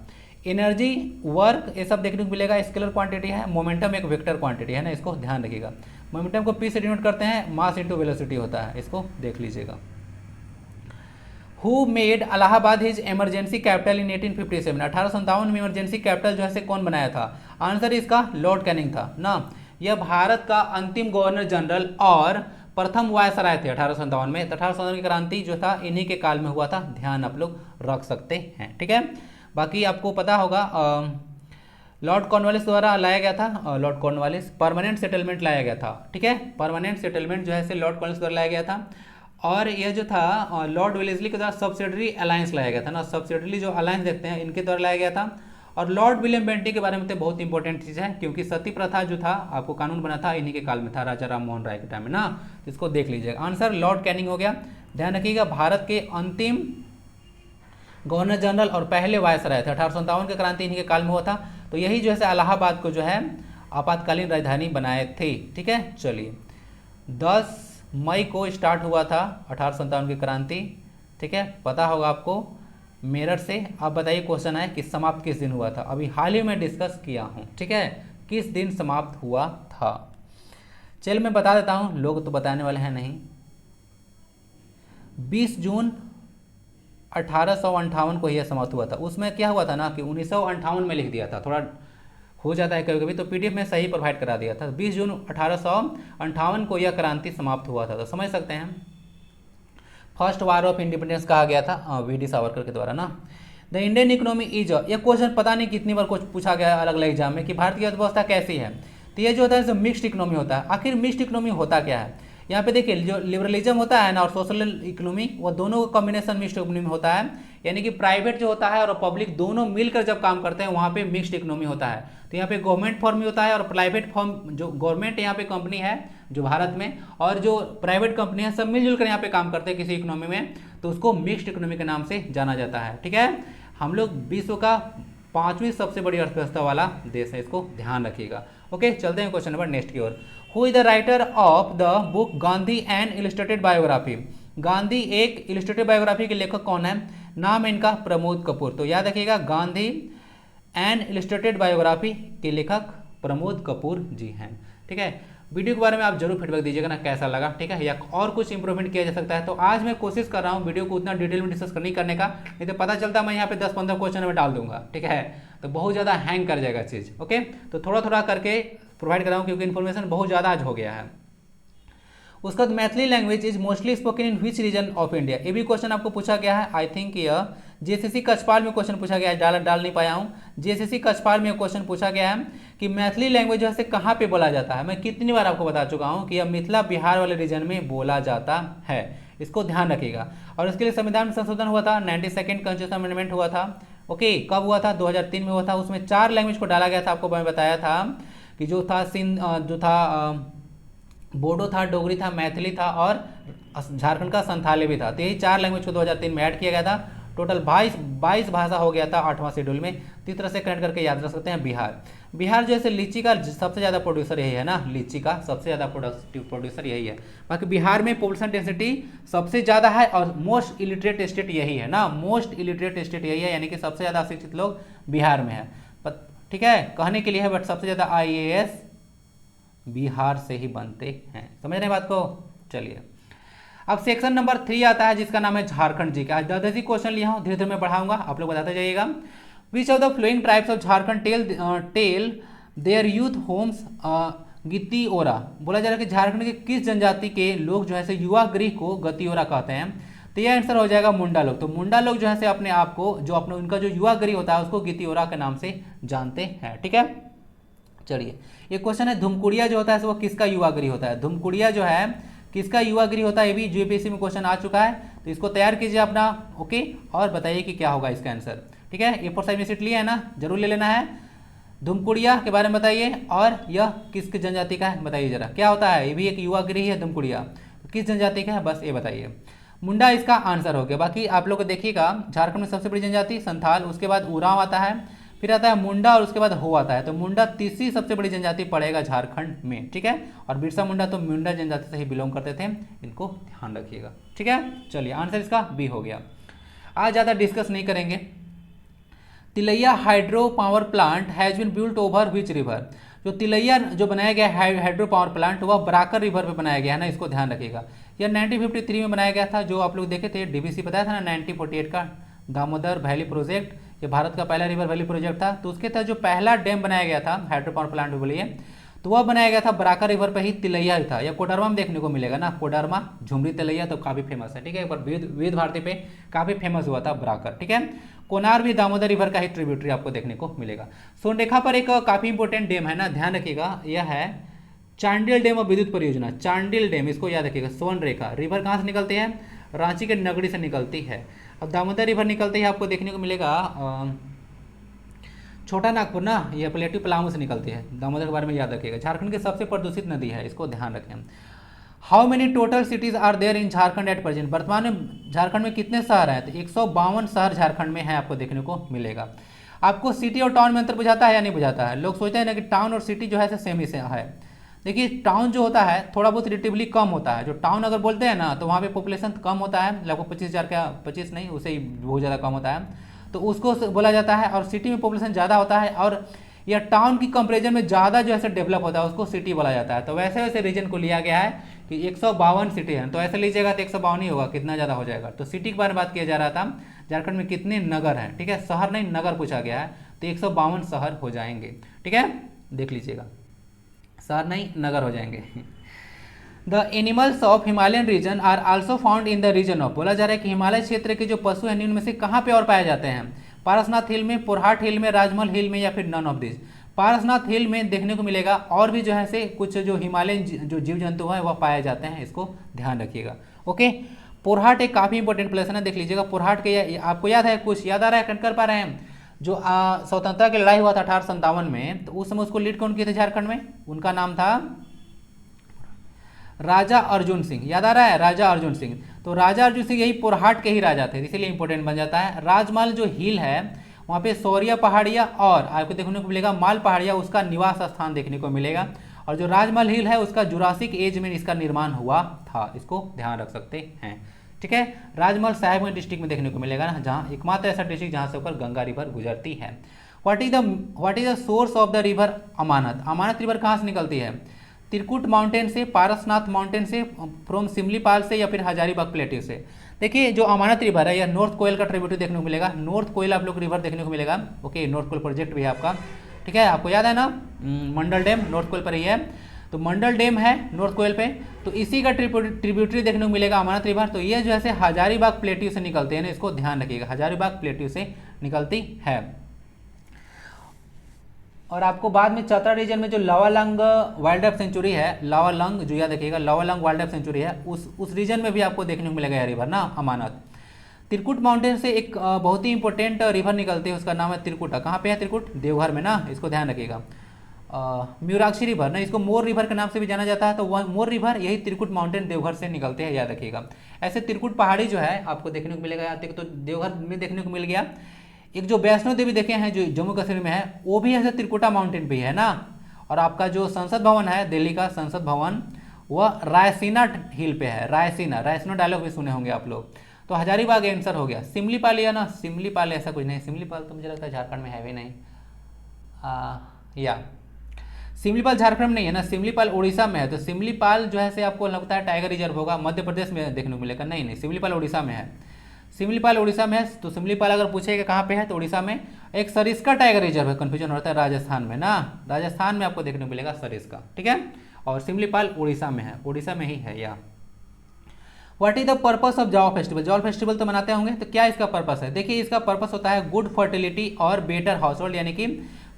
एनर्जी, वर्क, ये सब देखने को मिलेगा, स्केलर क्वांटिटी है। मोमेंटम एक वेक्टर क्वांटिटी है ना, इसको ध्यान रखिएगा। मोमेंटम को P से डिनोट करते हैं, मास इंटू वेलोसिटी होता है, इसको देख लीजिएगा। Who made Allahabad his emergency capital in 1857, 1857 में इमरजेंसी कैपिटल जो है कौन बनाया था। आंसर इसका लॉर्ड कैनिंग था ना। यह भारत का अंतिम गवर्नर जनरल और प्रथम वायसराय थे 1857 में। 1857 की क्रांति जो था इन्हीं के काल में हुआ था, ध्यान आप लोग रख सकते हैं, ठीक है। बाकी आपको पता होगा लॉर्ड कॉर्नवालिस द्वारा लाया गया था, लॉर्ड कॉर्नवालिस परमानेंट सेटलमेंट लाया गया था, ठीक है। परमानेंट सेटलमेंट जो है लॉर्ड कॉर्नवालिस द्वारा लाया गया था। और यह जो था लॉर्ड वेलेस्ली के द्वारा सब्सिडरी अलायंस लाया गया था ना, सब्सिडरी जो अलायंस देखते हैं इनके द्वारा लाया गया था। और लॉर्ड विलियम बेंटिंग के बारे में तो बहुत इंपॉर्टेंट चीज़ है, क्योंकि सती प्रथा जो था आपको कानून बना था इन्हीं के काल में था, राजा राम मोहन राय के टाइम में ना। तो इसको देख लीजिएगा, आंसर लॉर्ड कैनिंग हो गया। ध्यान रखिएगा, भारत के अंतिम गवर्नर जनरल और पहले वायसराय थे, 1857 की क्रांति इन्हीं के काल में हुआ था। तो यही जो है इलाहाबाद को जो है आपातकालीन राजधानी बनाए थे, ठीक है। चलिए, 10 मई को स्टार्ट हुआ था 1857 की क्रांति, ठीक है, पता होगा आपको मेरठ से। आप बताइए क्वेश्चन है कि समाप्त किस दिन हुआ था, अभी हाल ही में डिस्कस किया हूँ, ठीक है, किस दिन समाप्त हुआ था। चल मैं बता देता हूँ, लोग तो बताने वाले हैं नहीं। 20 जून 1858 को यह समाप्त हुआ था। उसमें क्या हुआ था ना कि 1958 में लिख दिया था, थोड़ा हो जाता है कभी कभी, तो पीडीएफ में सही प्रोवाइड करा दिया था। 20 जून 1858 को यह क्रांति समाप्त हुआ था, तो समझ सकते हैं फर्स्ट वार ऑफ इंडिपेंडेंस कहा गया था वीडी सावरकर के द्वारा ना। द इंडियन इकोनॉमी इज, ये क्वेश्चन पता नहीं कितनी बार कुछ पूछा गया है अलग अलग एग्जाम में कि भारत की अर्थव्यवस्था कैसी है। तो ये जो होता है मिक्स्ड इकोनॉमी होता है। आखिर मिक्स्ड इकोनॉमी होता क्या है, यहाँ पे देखिए जो लिबरलिज्म होता है ना और सोशल इकोनॉमी, वो दोनों का कॉम्बिनेशन मिक्स्ड इकोनॉमी होता है। यानी कि प्राइवेट जो होता है और पब्लिक दोनों मिलकर जब काम करते हैं वहाँ पे मिक्स्ड इकोनॉमी होता है। तो यहाँ पे गवर्नमेंट फॉर्म भी होता है और प्राइवेट फॉर्म, जो गवर्नमेंट यहाँ पे कंपनी है जो भारत में और जो प्राइवेट कंपनी है सब मिलजुल कर यहाँ पे काम करते हैं किसी इकोनॉमी में, तो उसको मिक्स्ड इकोनॉमी के नाम से जाना जाता है। ठीक है, हम लोग विश्व का 5वीं सबसे बड़ी अर्थव्यवस्था वाला देश है, इसको ध्यान रखिएगा। ओके, चलते हैं क्वेश्चन नंबर नेक्स्ट की ओर। Who is the writer of the book Gandhi and illustrated biography. Gandhi एक इलस्ट्रेटेड बायोग्राफी के लेखक कौन है, नाम इनका प्रमोद कपूर। तो याद रखिएगा गांधी एंड इलस्ट्रेटेड बायोग्राफी के लेखक प्रमोद कपूर जी हैं। ठीक है, वीडियो के बारे में आप जरूर फीडबैक दीजिएगा ना कैसा लगा, ठीक है, या और कुछ इंप्रूवमेंट किया जा सकता है। तो आज मैं कोशिश कर रहा हूँ वीडियो को उतना डिटेल में डिस्कस नहीं करने का, नहीं तो पता चलता मैं यहाँ पे 10-15 क्वेश्चन में डाल दूंगा, ठीक है, तो बहुत ज़्यादा हैंग कर जाएगा चीज़। ओके, तो थोड़ा थोड़ा करके प्रोवाइड कर रहा हूँ क्योंकि इन्फॉर्मेशन बहुत ज़्यादा आज हो गया है। उसका बाद Maithili language is mostly spoken in which region of India, ये भी क्वेश्चन आपको पूछा गया है। आई थिंक यह जेएसएससी कछपाल में क्वेश्चन पूछा गया है, डाल नहीं पाया हूँ। जेएसएससी कछपाल में क्वेश्चन पूछा गया है कि मैथिली लैंग्वेज जो है कहाँ पे बोला जाता है। मैं कितनी बार आपको बता चुका हूँ कि यह मिथिला बिहार वाले रीजन में बोला जाता है, इसको ध्यान रखिएगा। और इसके लिए संविधान में संशोधन हुआ था, 92nd कॉन्स्टिट्यूशन अमेंडमेंट हुआ था। ओके, कब हुआ था, 2003 में हुआ था। उसमें 4 लैंग्वेज को डाला गया था, आपको मैं बताया था कि जो था बोडो था, डोगरी था, मैथिली था और झारखंड का संथाली भी था। तो यही 4 लैंग्वेज को 2003 में ऐड किया गया था। टोटल 22 भाषा हो गया था 8वां शेड्यूल में। तो इस तरह से कनेक्ट करके याद रख सकते हैं। बिहार जैसे लीची का सबसे ज़्यादा प्रोड्यूसर यही है ना, लीची का सबसे ज़्यादा प्रोड्यूसर यही है। बाकी बिहार में पॉपुलेशन डेंसिटी सबसे ज़्यादा है और मोस्ट इलिटरेट स्टेट यही है ना, मोस्ट इलिटरेट स्टेट यही है, यानी कि सबसे ज़्यादा शिक्षित लोग बिहार में है। ठीक है, कहने के लिए है, बट सबसे ज़्यादा IAS बिहार से ही बनते हैं। समझ रहे हैं बात को। चलिए अब सेक्शन नंबर 3 आता है जिसका नाम है झारखंड जी का। आज 10 क्वेश्चन लिया हूँ, धीरे धीरे मैं बढ़ाऊंगा, आप लोग बताते जाइएगा। Which of the following tribes of Jharkhand tell their youth homes Gitiora. बोला जा रहा है कि झारखंड के किस जनजाति के लोग जो है युवा गृह को गतिओरा कहते हैं। तो यह आंसर हो जाएगा मुंडा लोग। तो मुंडा लोग जो है अपने आप को, जो अपने उनका जो युवा गृह होता है उसको गितिओरा के नाम से जानते हैं। ठीक है, चलिए ये क्वेश्चन है धुमकुड़िया जो होता है वो किसका युवा गृह होता है। धुमकुड़िया जो है किसका युवा गृह होता है, ये भी यूपीएससी में क्वेश्चन आ चुका है, तो इसको तैयार कीजिए अपना। ओके, और बताइए कि क्या होगा इसका आंसर। ठीक है, A4 साइज में सीट लिया है ना, जरूर ले लेना है। धुमकुड़िया के बारे में बताइए और यह किस जनजाति का है बताइए जरा, क्या होता है। ये भी एक युवा गृह है धुमकुड़िया, तो किस जनजाति का है बस ये बताइए। मुंडा इसका आंसर हो गया। बाकी आप लोग देखिएगा झारखंड में सबसे बड़ी जनजाति संथाल, उसके बाद उरांव आता है, फिर आता है मुंडा और उसके बाद हो आता है। तो मुंडा तीसरी सबसे बड़ी जनजाति पड़ेगा झारखंड में। ठीक है, और बिरसा मुंडा तो मुंडा जनजाति से ही बिलोंग करते थे, इनको ध्यान रखिएगा। ठीक है, चलिए आंसर इसका बी हो गया। आज ज़्यादा डिस्कस नहीं करेंगे। Tilaiya hydro power plant has been built over which river. जो तिलैया जो बनाया गया है हाइड्रो पावर प्लांट वह बराकर रिवर पे बनाया गया है ना, इसको ध्यान रखिएगा। यह 1953 में बनाया गया था, जो आप लोग देखे थे डीवीसी बताया था ना 1948 का दामोदर वैली प्रोजेक्ट, ये भारत का पहला रिवर वैली प्रोजेक्ट था। तो उसके तहत जो पहला डैम बनाया गया था हाइड्रो पावर प्लांट के लिए, तो वह बनाया गया था बराकर रिवर पे ही, तिलैया था। या कोडरमा में देखने को मिलेगा ना, कोडरमा झुमरी तिलैया तो काफ़ी फेमस है। ठीक है, एक बार वेद भारती पे काफ़ी फेमस हुआ था बराकर। ठीक है, कोनार भी दामोदर रिवर का ही ट्रिब्यूटरी आपको देखने को मिलेगा। सोनरेखा पर एक काफ़ी इंपॉर्टेंट डैम है ना, ध्यान रखिएगा, यह है चांडिल डैम और विद्युत परियोजना। चांडिल डैम, इसको याद रखिएगा। सोनरेखा रिवर कहाँ से निकलती है, रांची के नगरी से निकलती है। अब दामोदर रिवर निकलते ही आपको देखने को मिलेगा छोटा नागपुर ना, ये प्लेटिव पलामू से निकलती है। दामोदर के बारे में याद रखिएगा। झारखंड की सबसे प्रदूषित नदी है, इसको ध्यान रखें। How many total cities are there in Jharkhand at present. वर्तमान में झारखंड में कितने शहर हैं, तो 152 शहर झारखंड में है, आपको देखने को मिलेगा। आपको सिटी और टाउन में अंतर बुझाता है या नहीं बुझाता है। लोग सोचते हैं ना कि टाउन और सिटी जो है सेम ही से है, देखिए टाउन जो होता है थोड़ा बहुत रिलेटिवली कम होता है। जो टाउन अगर बोलते हैं ना तो वहाँ पे पॉपुलेशन कम होता है, लगभग 25,000 का, 25 नहीं उससे ही बहुत ज़्यादा कम होता है, तो उसको बोला जाता है। और सिटी में पॉपुलेशन ज़्यादा होता है और या टाउन की कंपेरिजन में ज़्यादा जो है डेवलप होता है उसको सिटी बोला जाता है। तो वैसे वैसे रीजन को लिया गया है कि 152 सिटी है, तो ऐसे लीजिएगा तो 152 ही होगा, कितना ज़्यादा हो जाएगा। तो सिटी के बारे में बात किया जा रहा था, झारखंड में कितने नगर हैं, ठीक है, शहर नहीं नगर पूछा गया है, तो 152 शहर हो जाएंगे, ठीक है, देख लीजिएगा, शहर नहीं नगर हो जाएंगे। The animals of Himalayan region are also found in the region of, बोला जा रहा है कि हिमालय क्षेत्र के जो पशु हैं उनमें से कहाँ पे और पाए जाते हैं, पारसनाथ हिल में, पुरहाट हिल में, राजमहल हिल में, या फिर नन ऑफ दिस। पारसनाथ हिल में देखने को मिलेगा, और भी जो है से कुछ जो हिमालयन जो जीव जंतु हैं वह पाए जाते हैं, इसको ध्यान रखिएगा। ओके, पुरहाट एक काफ़ी इंपॉर्टेंट प्लेस है ना, देख लीजिएगा पुरहाट के, आपको याद है, कुछ याद आ रहा है, कर पा रहे हैं, जो स्वतंत्रता की लड़ाई हुआ था 1857 में, तो उस समय उसको लीड कौन किए थे झारखंड में, उनका नाम था राजा अर्जुन सिंह, याद आ रहा है, राजा अर्जुन सिंह। तो राजा अर्जुन सिंह यही पुरहाट के ही राजा थे, इसीलिए इंपॉर्टेंट बन जाता है। राजमहल जो हिल है वहाँ पे सौरिया पहाड़िया और आपको देखने को मिलेगा माल पहाड़िया, उसका निवास स्थान देखने को मिलेगा। और जो राजमहल हिल है उसका जुरासिक एज में इसका निर्माण हुआ था, इसको ध्यान रख सकते हैं, ठीक है। राजमहल साहिबगंज डिस्ट्रिक्ट में देखने को मिलेगा ना, जहाँ एकमात्र ऐसा डिस्ट्रिक्ट जहाँ से ऊपर गंगा रिवर गुजरती है। What is the source of the river Amanat, Amanat river कहाँ से निकलती है, त्रिकुट माउंटेन से, पारसनाथ माउंटेन से, फ्रॉम सिमलीपाल से, या फिर हजारीबाग प्लेट्यू से। देखिए जो अमानत रिवर है यह नॉर्थ कोयल का ट्रिब्यूटरी देखने को मिलेगा, नॉर्थ कोयल आप लोग रिवर देखने को मिलेगा। ओके, नॉर्थ कोयल प्रोजेक्ट भी है आपका, ठीक है, आपको याद है ना, मंडल डैम नॉर्थ कोयल पर ही है, तो मंडल डैम है नॉर्थ कोयल पे, तो इसी का ट्रिब्यूटरी देखने को मिलेगा अमानत रिवर। तो ये जो है हजारीबाग प्लेट्यू से निकलते हैं ना, इसको ध्यान रखिएगा, हजारीबाग प्लेट्यू से निकलती है। और आपको बाद में चतरा रीजन में जो लावालंग वाइल्ड लाइफ सेंचुरी है, लावालंग जो याद रखिएगा, लावालंग वाइल्ड लाइफ सेंचुरी है, उस रीजन में भी आपको देखने को मिलेगा यह रिवर ना, अमानत। त्रिकुट माउंटेन से एक बहुत ही इंपॉर्टेंट रिवर निकलती है, उसका नाम है त्रिकुटा, कहाँ पे है त्रिकुट, देवघर में ना, इसको ध्यान रखिएगा। म्यूराक्षी रिवर ना, इसको मोर रिवर के नाम से भी जाना जाता है, तो वह मोर रिवर यही त्रिकुट माउंटेन देवघर से निकलते हैं, याद रखिएगा। ऐसे त्रिकुट पहाड़ी जो है आपको देखने को मिलेगा, यहाँ तक तो देवघर में देखने को मिल गया। एक जो वैष्णो देवी देखे हैं जो जम्मू कश्मीर में है, वो भी ऐसे त्रिकुटा माउंटेन पे है ना। और आपका जो संसद भवन है दिल्ली का संसद भवन, वह रायसीना हिल पे है, रायसीना, रायसीना डायलॉग भी सुने होंगे आप लोग। तो हजारीबाग आंसर हो गया। सिमलीपाल या ना, सिमलीपाल ऐसा कुछ नहीं, सिमलीपाल तो मुझे लगता है झारखंड में है भी नहीं, या सिमलीपाल झारखंड में नहीं है ना, सिमलीपाल उड़ीसा में है। तो सिमलीपाल जो है से आपको लगता है टाइगर रिजर्व होगा, मध्य प्रदेश में देखने को मिलेगा, नहीं नहीं, सिमलीपाल उड़ीसा में है, सिमलीपाल उड़ीसा में है। तो सिमलीपाल अगर पूछेगा कहाँ पे है तो उड़ीसा में। एक सरिस्का टाइगर रिजर्व है, कन्फ्यूजन होता है, राजस्थान में ना, राजस्थान में आपको देखने को मिलेगा सरिस्का, ठीक है। और सिमलीपाल उड़ीसा में है, उड़ीसा में ही है या। What is the purpose of Java festival, Java festival तो मनाते होंगे, तो क्या इसका पर्पस है, देखिए इसका पर्पस होता है गुड फर्टिलिटी और बेटर हाउस होल्ड, यानी कि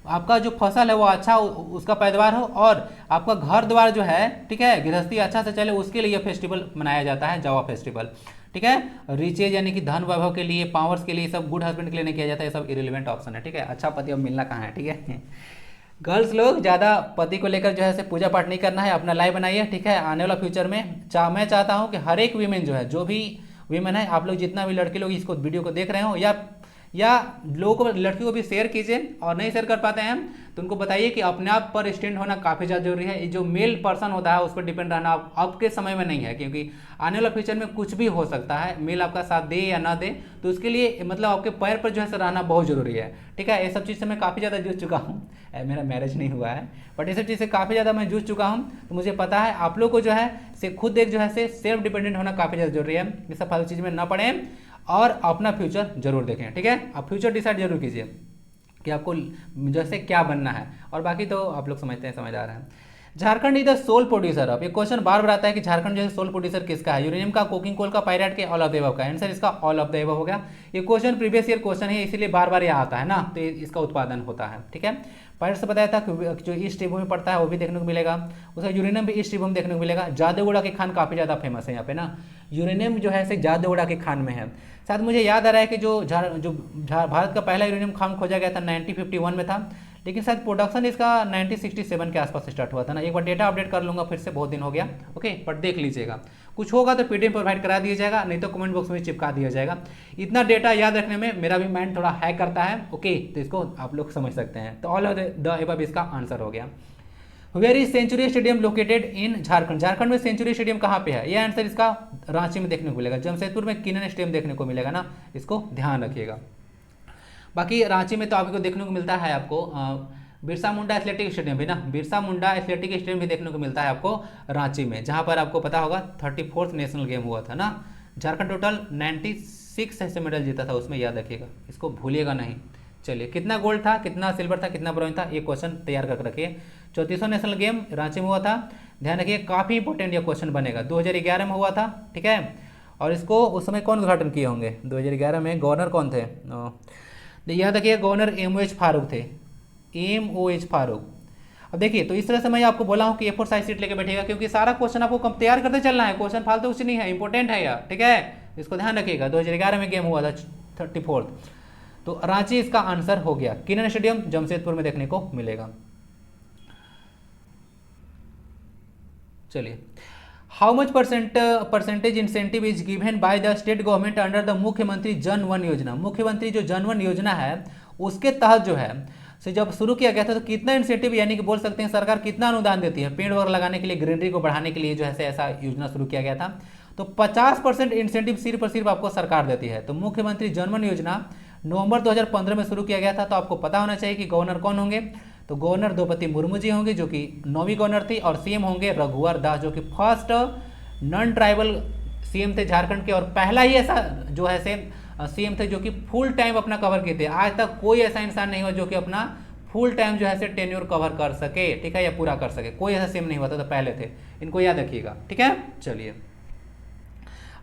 आपका जो फसल है वो अच्छा उसका पैदावार हो और आपका घर द्वार जो है, ठीक है, गृहस्थी अच्छा से चले, उसके लिए फेस्टिवल मनाया जाता है, जावा फेस्टिवल, ठीक है। रिचेज यानी कि धन वैभव के लिए, पावर्स के लिए, सब गुड हस्बैंड के लिए नहीं किया जाता है, सब इरेलीवेंट ऑप्शन है, ठीक है। अच्छा पति अब मिलना कहाँ है, ठीक है। गर्ल्स लोग ज़्यादा पति को लेकर जो है से पूजा पाठ नहीं करना है, अपना लाइफ बनाइए, ठीक है। आने वाला फ्यूचर में मैं चाहता हूँ कि हर एक वीमेन जो है, जो भी वीमेन है, आप लोग जितना भी लड़के लोग इसको वीडियो को देख रहे हो, या लोगों को, लड़कियों को भी शेयर कीजिए, और नहीं शेयर कर पाते हैं तो उनको बताइए कि अपने आप पर स्टैंड होना काफ़ी ज़्यादा जरूरी है। जो मेल पर्सन होता है उस पर डिपेंड रहना अब के समय में नहीं है, क्योंकि आने वाला फ्यूचर में कुछ भी हो सकता है, मेल आपका साथ दे या ना दे, तो उसके लिए मतलब आपके पैर पर जो है रहना बहुत ज़रूरी है, ठीक है। ये सब चीज़ से मैं काफ़ी ज़्यादा जूझ चुका हूँ, मेरा मैरिज नहीं हुआ है, बट ये सब चीज़ से काफ़ी ज़्यादा मैं जूझ चुका हूँ, तो मुझे पता है आप लोग को जो है से खुद एक जो है से सेल्फ डिपेंडेंट होना काफ़ी ज़्यादा जरूरी है। ये सब फालतू चीज़ में ना पड़ें और अपना फ्यूचर जरूर देखें, ठीक है। आप फ्यूचर डिसाइड जरूर कीजिए कि आपको जैसे क्या बनना है, और बाकी तो आप लोग समझते हैं, समझ आ रहा है। Jharkhand is the sole producer of, ये क्वेश्चन बार बार आता है कि झारखंड जो है सोल प्रोड्यूसर किसका है, यूरेनियम का, कोकिंग कोल का, पायराइट के, ऑल ऑफ द अबव का। आंसर इसका ऑल ऑफ द अबव हो गया। ये क्वेश्चन प्रीवियस ईयर क्वेश्चन है, इसीलिए बार बार यहाँ आता है ना, तो इसका उत्पादन होता है, ठीक है। पायराइट से बताया था कि जो ईस्ट टिब्बू में पड़ता है वो भी देखने को मिलेगा, उसका यूरेनियम भी ईस्ट टिब्बू में देखने को मिलेगा। जादूगोड़ा की खान काफ़ी ज़्यादा फेमस है यहाँ पे ना, यूरेनियम जो है जादूगोड़ा की खान में है। शायद मुझे याद आ रहा है कि जो भारत का पहला यूरेनियम खान खोजा गया था 1951 में था, लेकिन शायद प्रोडक्शन इसका 1967 के आसपास स्टार्ट हुआ था ना। एक बार डेटा अपडेट कर लूँगा, फिर से बहुत दिन हो गया, ओके, बट देख लीजिएगा। कुछ होगा तो पीडीएफ प्रोवाइड करा दिया जाएगा, नहीं तो कमेंट बॉक्स में चिपका दिया जाएगा। इतना डेटा याद रखने में मेरा भी माइंड थोड़ा हैक करता है, ओके, तो इसको आप लोग समझ सकते हैं। तो ऑल ऑफ द अबव इसका आंसर हो गया। Where is century stadium located in Jharkhand, Jharkhand में सेंचुरी स्टेडियम कहाँ पे है? ये आंसर इसका रांची में देखने को मिलेगा। जमशेदपुर में किनन स्टेडियम देखने को मिलेगा ना, इसको ध्यान रखिएगा। बाकी रांची में तो आपको देखने को मिलता है आपको बिरसा मुंडा एथलेटिक स्टेडियम भी ना, बिरसा मुंडा एथलेटिक स्टेडियम भी देखने को मिलता है आपको रांची में, जहां पर आपको पता होगा 34th नेशनल गेम हुआ था ना। झारखंड टोटल 96 ऐसे मेडल जीता था उसमें, याद रखिएगा, इसको भूलिएगा नहीं। चलिए, कितना गोल्ड था, कितना सिल्वर था, कितना ब्रॉन्ज था, ये क्वेश्चन तैयार करके रखिए। 34वां नेशनल गेम रांची में हुआ था, ध्यान रखिए, काफ़ी इंपॉर्टेंट ये क्वेश्चन बनेगा। 2011 में हुआ था, ठीक है। और इसको उस समय कौन उद्घाटन किए होंगे? 2011 में गवर्नर कौन थे? याद रखिए, गवर्नर MOH फारूक थे, MOH फारूक। अब देखिए, तो इस तरह से मैं आपको बोला हूँ कि A4 साइज शीट लेके बैठिएगा, क्योंकि सारा क्वेश्चन आपको कम तैयार करते चलना है, क्वेश्चन फालतू कुछ नहीं है, इंपॉर्टेंट है यार, ठीक है, इसको ध्यान रखिएगा। 2011 में गेम हुआ था 34th, तो रांची इसका आंसर हो गया। किनन स्टेडियम जमशेदपुर में देखने को मिलेगा। चलिए, how much percentage incentive is given by the state government under the मुख्यमंत्री जन वन योजना? मुख्यमंत्री जो जन वन योजना है उसके तहत जो है से जब शुरू किया गया था, तो कितना इंसेंटिव, यानी कि बोल सकते हैं सरकार कितना अनुदान देती है पेड़ वगैरह लगाने के लिए, ग्रीनरी को बढ़ाने के लिए जो है ऐसा योजना शुरू किया गया था। तो 50% इंसेंटिव सिर्फ और सिर्फ आपको सरकार देती है। तो मुख्यमंत्री जन वन योजना नवंबर 2015 में शुरू किया गया था। तो आपको पता होना चाहिए कि गवर्नर कौन होंगे? तो गवर्नर द्रौपदी मुर्मू जी होंगे, जो कि 9वीं गवर्नर थी, और सीएम होंगे रघुवर दास, जो कि फर्स्ट नॉन ट्राइबल सीएम थे झारखंड के, और पहला ही ऐसा जो है सीएम थे जो कि फुल टाइम अपना कवर किए थे। आज तक कोई ऐसा इंसान नहीं हुआ जो कि अपना फुल टाइम जो है टेन्योर कवर कर सके, ठीक है, या पूरा कर सके, कोई ऐसा सीएम नहीं हुआ था, तो पहले थे, इनको याद रखिएगा, ठीक है। चलिए,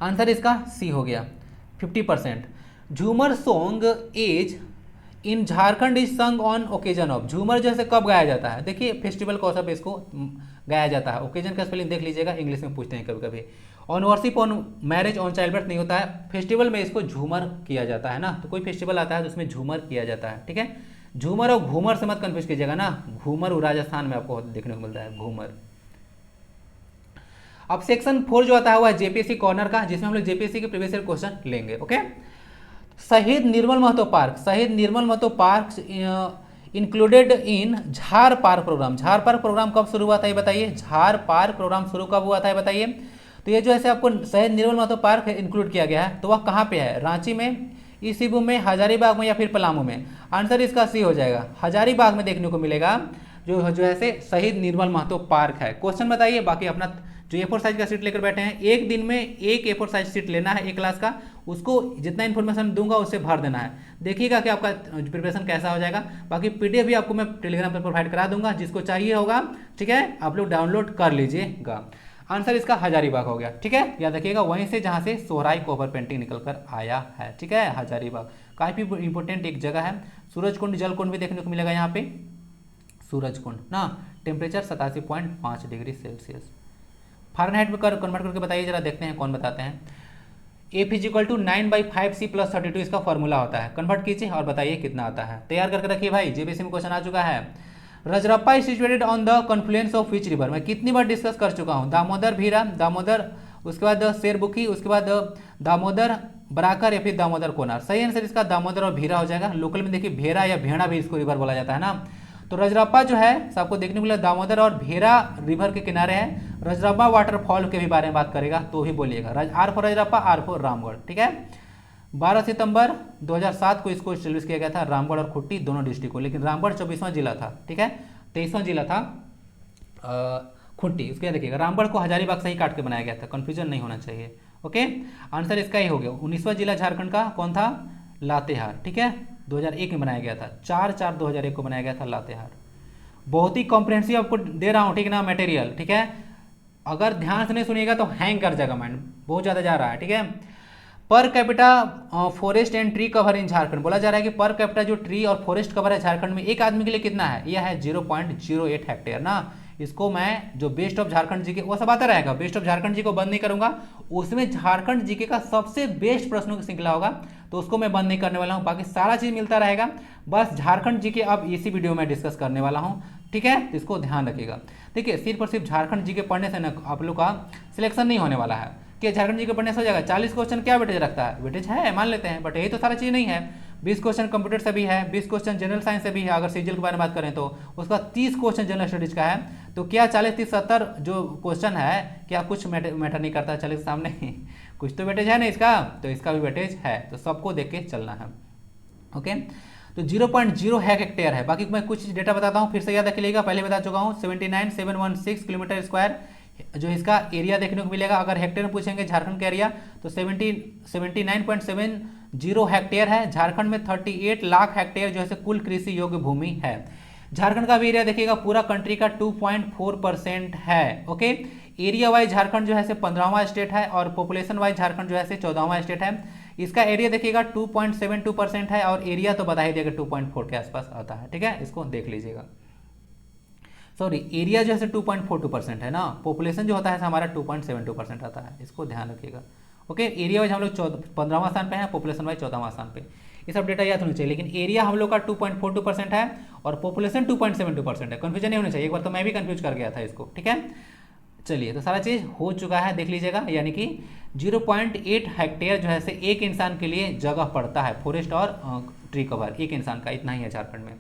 आंसर इसका सी हो गया, 50%। झूमर song is in Jharkhand is संग ऑन ओकेजन ऑफ, झूमर जैसे कब गाया जाता है? देखिए, फेस्टिवल कौन सा पे इसको गाया जाता है, ओकेजन का स्पेलिंग देख लीजिएगा, इंग्लिश में पूछते हैं कभी कभी। On worship, on marriage, on child birth नहीं होता है, फेस्टिवल में इसको झूमर किया जाता है ना। तो कोई फेस्टिवल आता है तो उसमें झूमर किया जाता है, ठीक है। झूमर और घूमर से मत कंफ्यूज कीजिएगा ना, घूमर राजस्थान में आपको देखने को मिलता है, घूमर। अब सेक्शन 4 जो आता है वो है जेपीएससी कॉर्नर का, जिसमें हम लोग जेपीएससी के प्रीवियस ईयर क्वेश्चन लेंगे, ओके। शहीद निर्मल महतो पार्क, शहीद निर्मल महतो पार्क इंक्लूडेड इन झार पार्क प्रोग्राम, झार पार्क प्रोग्राम कब शुरू हुआ था ये बताइए, झार पार्क प्रोग्राम शुरू कब हुआ था ये बताइए। तो ये जो है आपको शहीद निर्मल महतो पार्क इंक्लूड किया गया है, तो वह कहाँ पे है? रांची में, ईसीबू में, हजारीबाग में, या फिर पलामू में? आंसर इसका सी हो जाएगा, हजारीबाग में देखने को मिलेगा जो है शहीद निर्मल महतो पार्क है। क्वेश्चन बताइए, बाकी अपना जो A4 साइज का सीट लेकर बैठे हैं, एक दिन में एक A4 साइज सीट लेना है एक क्लास का, उसको जितना इन्फॉर्मेशन दूंगा उससे भर देना है। देखिएगा कि आपका प्रिपरेशन कैसा हो जाएगा। बाकी PDF भी आपको मैं टेलीग्राम पर प्रोवाइड करा दूंगा, जिसको चाहिए होगा, ठीक है, आप लोग डाउनलोड कर लीजिएगा। आंसर इसका हजारीबाग हो गया, ठीक है, याद रखिएगा, वहीं से जहाँ से सोहराई कोबर पेंटिंग निकल कर आया है, ठीक है, हजारीबाग काफ़ी इंपॉर्टेंट एक जगह है। सूरजकुंड जलकुंड भी देखने को मिलेगा यहाँ पे, सूरजकुंड ना, टेम्परेचर 87.5 डिग्री सेल्सियस। फ़ारेनहाइट में कन्वर्ट करके बताइए जरा, देखते हैं कौन बताते हैं। F = 9/5C + 32 इसका फॉर्मूला होता है, कन्वर्ट कीजिए और बताइए कितना आता है। तैयार करके रखिए भाई, जेबीएससी में क्वेश्चन आ चुका है। Rajrappa is situated on the Confluence of which river, मैं कितनी बार डिस्कस कर चुका हूँ, दामोदर, भीरा, दामोदर, उसके बाद शेरबुकी, उसके बाद दामोदर बराकर, या फिर दामोदर कोनार। सही आंसर इसका दामोदर और भीरा हो जाएगा। लोकल में देखिए भेरा या भेड़ा भी इसको रिवर बोला जाता है ना। तो रजरप्पा जो है सबको देखने को मिला दामोदर और भेरा रिवर के किनारे है। रजरप्पा वाटरफॉल के भी बारे में बात करेगा तो भी बोलिएगा, R for Rajrappa, R for Ramgarh, ठीक है। 12 सितंबर 2007 को इसको एस्टेब्लिश किया गया था, रामगढ़ और खुट्टी दोनों डिस्ट्रिक्ट को, लेकिन रामगढ़ 24वां जिला था, ठीक है, 23वां जिला था खुट्टी। उसके देखिएगा, रामगढ़ को हजारीबाग से ही काट के बनाया गया था, कंफ्यूजन नहीं होना चाहिए, ओके। आंसर इसका ही हो गया। 19वां जिला झारखंड का कौन था? लातेहार, ठीक है, 2001 में बनाया गया था, 4/4/2001 को बनाया गया था लातेहार। बहुत ही कॉम्प्रिहेंसिव आपको दे रहा हूँ, ठीक ना, मटेरियल, ठीक है। अगर ध्यान से नहीं सुनिएगा तो हैंग कर जाएगा माइंड, बहुत ज़्यादा जा रहा है, ठीक है। Per capita forest and tree cover in Jharkhand, बोला जा रहा है कि पर कैपिटा जो ट्री और फॉरेस्ट कवर है झारखंड में एक आदमी के लिए कितना है? यह है 0.08 हेक्टेयर ना। इसको मैं जो बेस्ट ऑफ झारखंड जीके वो सब आता रहेगा, बेस्ट ऑफ झारखंड जी को बंद नहीं करूंगा, उसमें झारखंड जीके का सबसे बेस्ट प्रश्नों की श्रृंखला होगा, तो उसको मैं बंद नहीं करने वाला हूं, बाकी सारा चीज मिलता रहेगा। बस झारखंड जीके अब इसी वीडियो में डिस्कस करने वाला हूं, ठीक है, इसको ध्यान रखिएगा। देखिए, सिर्फ और सिर्फ झारखंड जीके पढ़ने से ना आप लोग का सिलेक्शन नहीं होने वाला है कि झारखंड जीके पढ़ने से हो जाएगा। 40 क्वेश्चन क्या वेटेज रखता है? वेटेज है, मान लेते हैं, बट यही तो सारा चीज नहीं है। 20 क्वेश्चन कंप्यूटर से भी है, 20 क्वेश्चन जनरल साइंस से भी है, अगर सीजीएल के बारे में बात करें तो उसका 30 क्वेश्चन जनरल स्टडीज का है। तो क्या 40, 30, 70 जो क्वेश्चन है क्या कुछ मैटर नहीं करता 40 के सामने कुछ तो वेटेज है ना इसका, तो इसका भी वेटेज है, तो सबको देख के चलना है। ओके, तो 0.0 हेक्टेयर है। बाकी मैं कुछ डेटा बताता हूँ, फिर से याद रख लीजिएगा, पहले बता चुका हूँ। 79716 किलोमीटर स्क्वायर जो इसका एरिया देखने को मिलेगा। अगर हेक्टेयर में पूछेंगे झारखंड का एरिया तो 79.70 हेक्टेयर है। झारखंड में 38 लाख हेक्टेयर जो है कुल कृषि योग्य भूमि है। झारखंड का भी एरिया देखिएगा पूरा कंट्री का 2.4% है। ओके, एरिया वाइज झारखंड जो है 15वां स्टेट है और पॉपुलेशन वाइज झारखंड जो है 14वां स्टेट है। इसका एरिया देखिएगा 2.72% है और एरिया तो बता ही देगा 2.4 के आसपास आता है। ठीक है, इसको देख लीजिएगा। सॉरी, एरिया जो है 2.42% है ना, पॉपुलेशन जो होता है हमारा 2.72% आता है, इसको ध्यान रखिएगा। ओके, एरिया वाइज हम लोग 15वां स्थान पे हैं, पॉपुलेशन वाइज 14वां स्थान पे। ये सब डेटा याद होना चाहिए, लेकिन एरिया हम लोग का 2.42% है और पॉपुलेशन 2.72% है। कन्फ्यूजन नहीं होना चाहिए, एक बार तो मैं भी कन्फ्यूज कर गया था इसको। ठीक है, चलिए, तो सारा चीज़ हो चुका है, देख लीजिएगा। यानी कि 0.8 हेक्टेयर जो है एक इंसान के लिए जगह पड़ता है, फॉरेस्ट और ट्री कवर एक इंसान का, इतना ही है झारखंड में।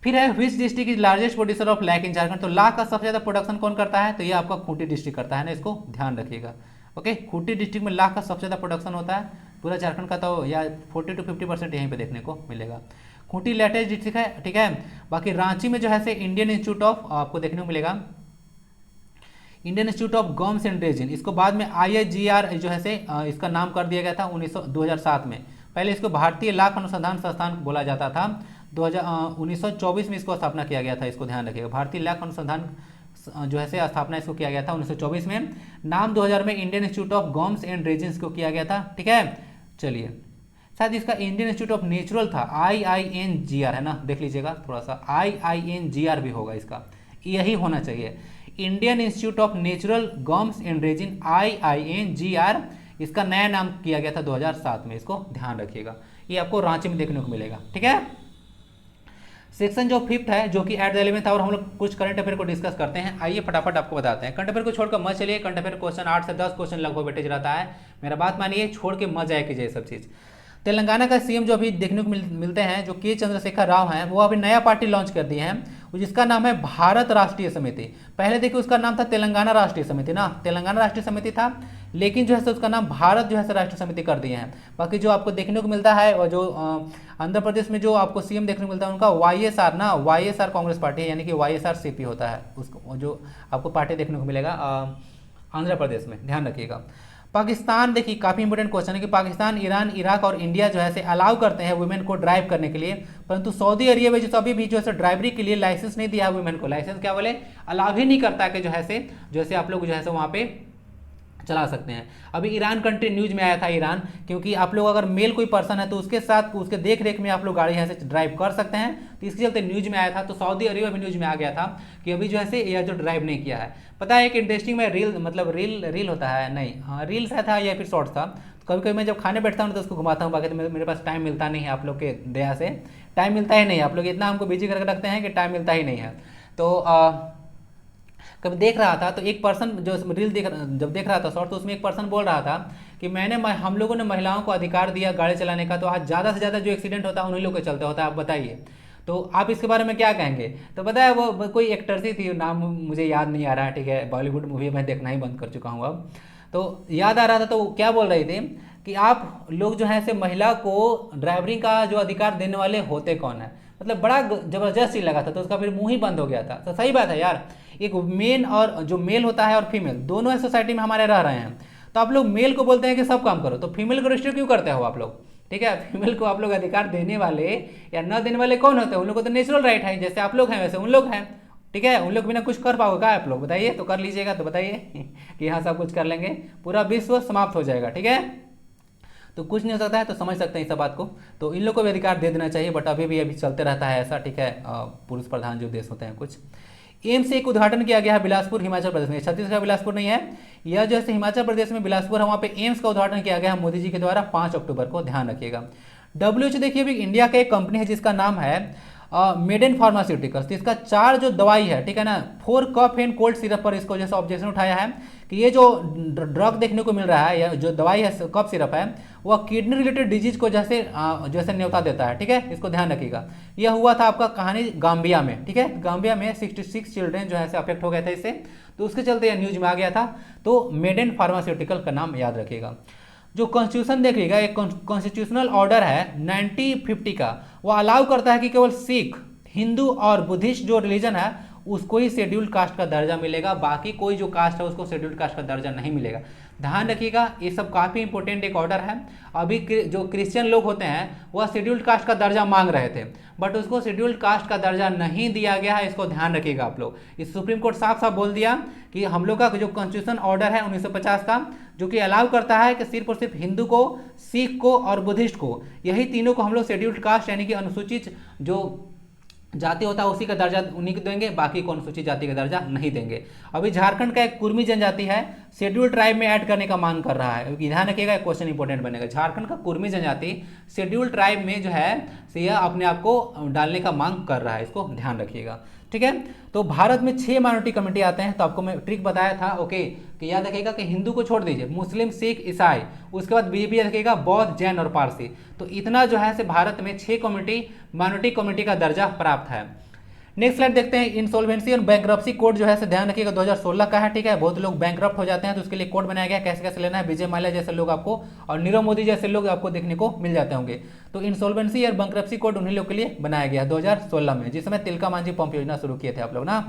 फिर है which district is largest producer of lac in Jharkhand. तो लाख का सबसे ज़्यादा प्रोडक्शन कौन करता है, तो ये आपका खूंटी डिस्ट्रिक्ट करता है ना, इसको ध्यान रखिएगा। ओके, खूंटी डिस्ट्रिक्ट में लाख का सबसे ज़्यादा प्रोडक्शन होता है, पूरा झारखंड का तो या 40 to 50% यहीं पे देखने को मिलेगा। खूंटी लेटेस्ट डिस्ट्रिक्ट है। ठीक है, बाकी रांची में जो है इंडियन इंस्टीट्यूट ऑफ आपको देखने को मिलेगा, Indian institute of gums and resin. इसको बाद में IIGR जो है इसका नाम कर दिया गया था 2007 में। पहले इसको भारतीय लाख अनुसंधान संस्थान बोला जाता था। 1924 में इसको स्थापना किया गया था, इसको ध्यान रखिएगा। भारतीय लाख अनुसंधान जो है स्थापना इसको किया गया था 1924 में। नाम 2000 में Indian institute of gums and resins को किया गया था। ठीक है, चलिए, शायद इसका इंडियन इंस्टीट्यूट ऑफ नेचुरल था, IINGR है ना, देख लीजिएगा थोड़ा सा, IINGR भी होगा इसका, यही होना चाहिए, Indian institute of natural gums and resin, IINGR। इसका नया नाम किया गया था 2007 में, इसको ध्यान रखिएगा। ये आपको रांची में देखने को मिलेगा। ठीक है, सेक्शन जो 5th है जो कि एट द 11th और हम लोग कुछ करंट अफेयर को डिस्कस करते हैं। आइए फटाफट आपको बताते हैं। करंट अफेयर को छोड़कर मत चलिए, करंट अफेयर क्वेश्चन 8 से 10 क्वेश्चन लगभग वेटेज रहता है, मेरा बात मानिए, छोड़ के मत जाए कीजिए सब चीज़। तेलंगाना का सीएम जो अभी देखने को मिलते हैं, जो के चंद्रशेखर राव हैं, वो अभी नया पार्टी लॉन्च कर दिए हैं जिसका नाम है भारत राष्ट्रीय समिति। पहले देखिए उसका नाम था तेलंगाना राष्ट्रीय समिति ना, तेलंगाना राष्ट्रीय समिति था, लेकिन जो है उसका नाम भारत जो है राष्ट्रीय समिति कर दिए हैं। बाकी जो आपको देखने को मिलता है और जो आंध्र प्रदेश में जो आपको सीएम देखने को मिलता है उनका YSR ना, YSR कांग्रेस पार्टी है, यानी कि YSRCP होता है उसको, जो आपको पार्टी देखने को मिलेगा आंध्र प्रदेश में, ध्यान रखिएगा। पाकिस्तान, देखिए काफ़ी इंपॉर्टेंट क्वेश्चन है कि पाकिस्तान, ईरान, इराक और इंडिया जो है अलाउ करते हैं वुमेन को ड्राइव करने के लिए, परंतु सऊदी अरेबिया में जो अभी भी जो है ड्राइवरी के लिए लाइसेंस नहीं दिया है वुमेन को, लाइसेंस क्या बोले, अलाउ ही नहीं करता है कि जो है आप लोग जो है वहाँ पे चला सकते हैं। अभी ईरान कंट्री न्यूज में आया था, ईरान, क्योंकि आप लोग अगर मेल कोई पर्सन है तो उसके साथ उसके देख रेख में आप लोग गाड़ी यहाँ से ड्राइव कर सकते हैं, तो इसके चलते न्यूज में आया था। तो सऊदी अरेबिया भी न्यूज में आ गया था कि अभी जो है यह जो ड्राइव नहीं किया है। पता है एक इंटरेस्टिंग में रील होता है, नहीं हाँ रील सा था या फिर शॉर्ट था, कभी कभी मैं जब खाने बैठता हूँ तो उसको घुमाता हूँ, बाकी तो मेरे पास टाइम मिलता नहीं है, आप लोग के दया से टाइम मिलता ही नहीं है, आप लोग इतना हमको बिजी करके रखते हैं कि टाइम मिलता ही नहीं है। तो कभी देख रहा था तो एक पर्सन जो रील जब देख रहा था शॉर्ट, तो उसमें एक पर्सन बोल रहा था कि हम लोगों ने महिलाओं को अधिकार दिया गाड़ी चलाने का, तो आज ज़्यादा से ज़्यादा जो एक्सीडेंट होता है उन्हीं लोग के चलते होता है, आप बताइए। तो आप इसके बारे में क्या कहेंगे? तो पता है वो कोई एक्टर सी थी, नाम मुझे याद नहीं आ रहा है, ठीक है, बॉलीवुड मूवी मैं देखना ही बंद कर चुका हूँ अब, तो याद आ रहा था, तो क्या बोल रही थी कि आप लोग जो है महिला को ड्राइवरिंग का जो अधिकार देने वाले होते कौन है, मतलब बड़ा जबरदस्त ही लगा था, तो उसका फिर मुंह ही बंद हो गया था। तो सही बात है यार, एक मेन और जो मेल होता है और फीमेल दोनों इस सोसाइटी में हमारे रह रहे हैं, तो आप लोग मेल को बोलते हैं कि सब काम करो, तो फीमेल को रिस्ट्रिक्ट क्यों करते हो आप लोग? ठीक है, फीमेल को आप लोग अधिकार देने वाले या न देने वाले कौन होते हैं? उन लोग को तो नेचुरल राइट है, जैसे आप लोग हैं वैसे उन लोग हैं, ठीक है, उन लोग बिना कुछ कर पाओगे क्या आप लोग? बताइए, तो कर लीजिएगा, तो बताइए कि हाँ सब कुछ कर लेंगे, पूरा विश्व समाप्त हो जाएगा, ठीक है, तो कुछ नहीं हो सकता है, तो समझ सकते हैं इस बात को। तो इन लोग को भी अधिकार दे देना चाहिए, बट अभी चलते रहता है ऐसा, ठीक है, पुरुष प्रधान जो देश होते हैं कुछ। एम्स से एक उद्घाटन किया गया है बिलासपुर हिमाचल प्रदेश में, छत्तीसगढ़ बिलासपुर नहीं है, यह जैसे हिमाचल प्रदेश में बिलासपुर है, वहाँ पे एम्स का उद्घाटन किया गया है मोदी जी के द्वारा 5 अक्टूबर को, ध्यान रखिएगा। WHO देखिए अभी इंडिया का एक कंपनी है जिसका नाम है मेडेन फार्मास्यूटिकल्स, तो इसका 4 जो दवाई है, ठीक है ना, 4 कफ एंड कोल्ड सिरप पर इसको जैसे ऑब्जेक्शन उठाया है कि ये जो ड्रग देखने को मिल रहा है या जो दवाई है कफ सिरप है वह किडनी रिलेटेड डिजीज को जैसे जैसे न्योता देता है, ठीक है, इसको ध्यान रखिएगा। यह हुआ था आपका कहानी गाम्बिया में, ठीक है, गाम्बिया में 66 चिल्ड्रेन जो है अफेक्ट हो गए थे इससे, तो उसके चलते यह न्यूज में आ गया था। तो मेडेन फार्मास्यूटिकल का नाम याद रखिएगा। जो कॉन्स्टिट्यूशन देखिएगा, एक कॉन्स्टिट्यूशनल ऑर्डर है 1950 का, वो अलाउ करता है कि केवल सिख, हिंदू और बुद्धिस्ट जो रिलीजन है उसको ही शेड्यूल्ड कास्ट का दर्जा मिलेगा, बाकी कोई जो कास्ट है उसको शेड्यूल्ड कास्ट का दर्जा नहीं मिलेगा। ध्यान रखिएगा, ये सब काफ़ी इंपॉर्टेंट एक ऑर्डर है। अभी जो क्रिश्चियन लोग होते हैं वह शेड्यूल्ड कास्ट का दर्जा मांग रहे थे, बट उसको शेड्यूल्ड कास्ट का दर्जा नहीं दिया गया है, इसको ध्यान रखिएगा आप लोग। इस सुप्रीम कोर्ट साफ साफ बोल दिया कि हम लोग का जो कॉन्स्टिट्यूशन ऑर्डर है 1950 का, जो कि अलाउ करता है कि सिर्फ और सिर्फ हिंदू को, सिख को और बुद्धिस्ट को, यही तीनों को हम लोग शेड्यूल्ड कास्ट यानी कि अनुसूचित जो जाति होता है उसी का दर्जा उन्हीं को देंगे, बाकी को अनुसूचित जाति का दर्जा नहीं देंगे। अभी झारखंड का एक कुर्मी जनजाति है शेड्यूल ट्राइब में ऐड करने का मांग कर रहा है, ध्यान रखिएगा, क्वेश्चन इंपॉर्टेंट बनेगा। झारखंड का कुर्मी जनजाति शेड्यूल ट्राइब में जो है यह अपने आप को डालने का मांग कर रहा है, इसको ध्यान रखिएगा, ठीक है। तो भारत में 6 माइनॉरिटी कम्युनिटी आते हैं, तो आपको मैं ट्रिक बताया था, ओके, कि याद रखिएगा कि हिंदू को छोड़ दीजिए, मुस्लिम, सिख, ईसाई, उसके बाद बीजेपी रखिएगा बौद्ध, जैन और पारसी। तो इतना जो है भारत में 6 कम्युनिटी माइनॉरिटी कम्युनिटी का दर्जा प्राप्त है। नेक्स्ट स्लाइड देखते हैं। इंसॉल्वेंसी और बैंकरप्सी कोड जो है ध्यान रखिएगा 2016 का है, ठीक है। बहुत लोग बैंकरप्ट हो जाते हैं तो उसके लिए कोड बनाया गया, कैसे कैसे लेना है। विजय माल्या जैसे लोग आपको और नीरव मोदी जैसे लोग आपको देखने को मिल जाते होंगे। तो इंसॉल्वेंसी और बैंकरप्सी कोड उन्हीं लोग के लिए बनाया गया 2016 में, जिस समय तिलका मांझी पंप योजना शुरू किए थे आप लोग ना।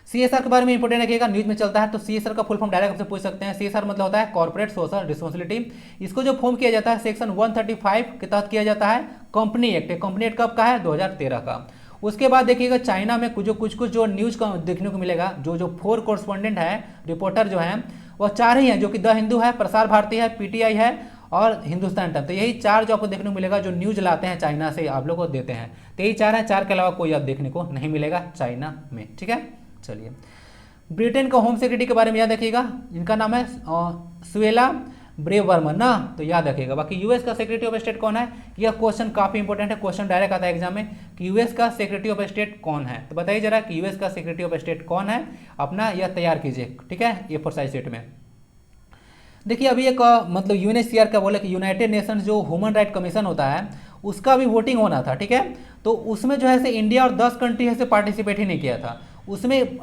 सीएसआर के बारे में इंपोर्टेंट रखिएगा, न्यूज में चलता है। तो सीएसआर का फुल फॉर्म डायरेक्ट आपसे पूछ सकते हैं। सीएसआर मतलब होता है कॉर्पोरेट सोशल रिस्पांसिबिलिटी। इसको जो फॉर्म किया जाता है सेक्शन 135 के तहत किया जाता है। कंपनी एक्ट, कंपनी एक्ट कब का है? 2013 का। उसके बाद देखिएगा चाइना में कुछ जो न्यूज का देखने को मिलेगा, जो 4 कोरस्पॉन्डेंट है, रिपोर्टर जो है वह 4 ही हैं, जो कि द हिंदू है, प्रसार भारती है, पीटीआई है और हिंदुस्तान टाइम। तो यही 4 जो आपको देखने को मिलेगा जो न्यूज लाते हैं चाइना से आप लोग को देते हैं। तो यही 4 है, 4 के अलावा कोई आप देखने को नहीं मिलेगा चाइना में, ठीक है। चलिए, ब्रिटेन का होम सेक्रेटरी के बारे में याद रखिएगा, इनका नाम है सुएला ब्रेवर्मन ना, तो याद रखिएगा। बाकी यूएस का सेक्रेटरी ऑफ स्टेट कौन है? यह क्वेश्चन काफी इंपॉर्टेंट है, क्वेश्चन डायरेक्ट आता है एग्जाम में कि यूएस का सेक्रेटरी ऑफ स्टेट कौन है। तो बताइए जरा कि यूएस का सेक्रेटरी ऑफ स्टेट कौन है, अपना यह तैयार कीजिए, ठीक है, ये फॉर साइज सेट में। देखिए अभी एक मतलब यूएनएचसीआर का बोले कि यूनाइटेड नेशंस जो ह्यूमन राइट कमीशन होता है उसका भी वोटिंग होना था, ठीक है। तो उसमें जो है इंडिया और 10 कंट्री है से पार्टिसिपेट ही नहीं किया था। उसमें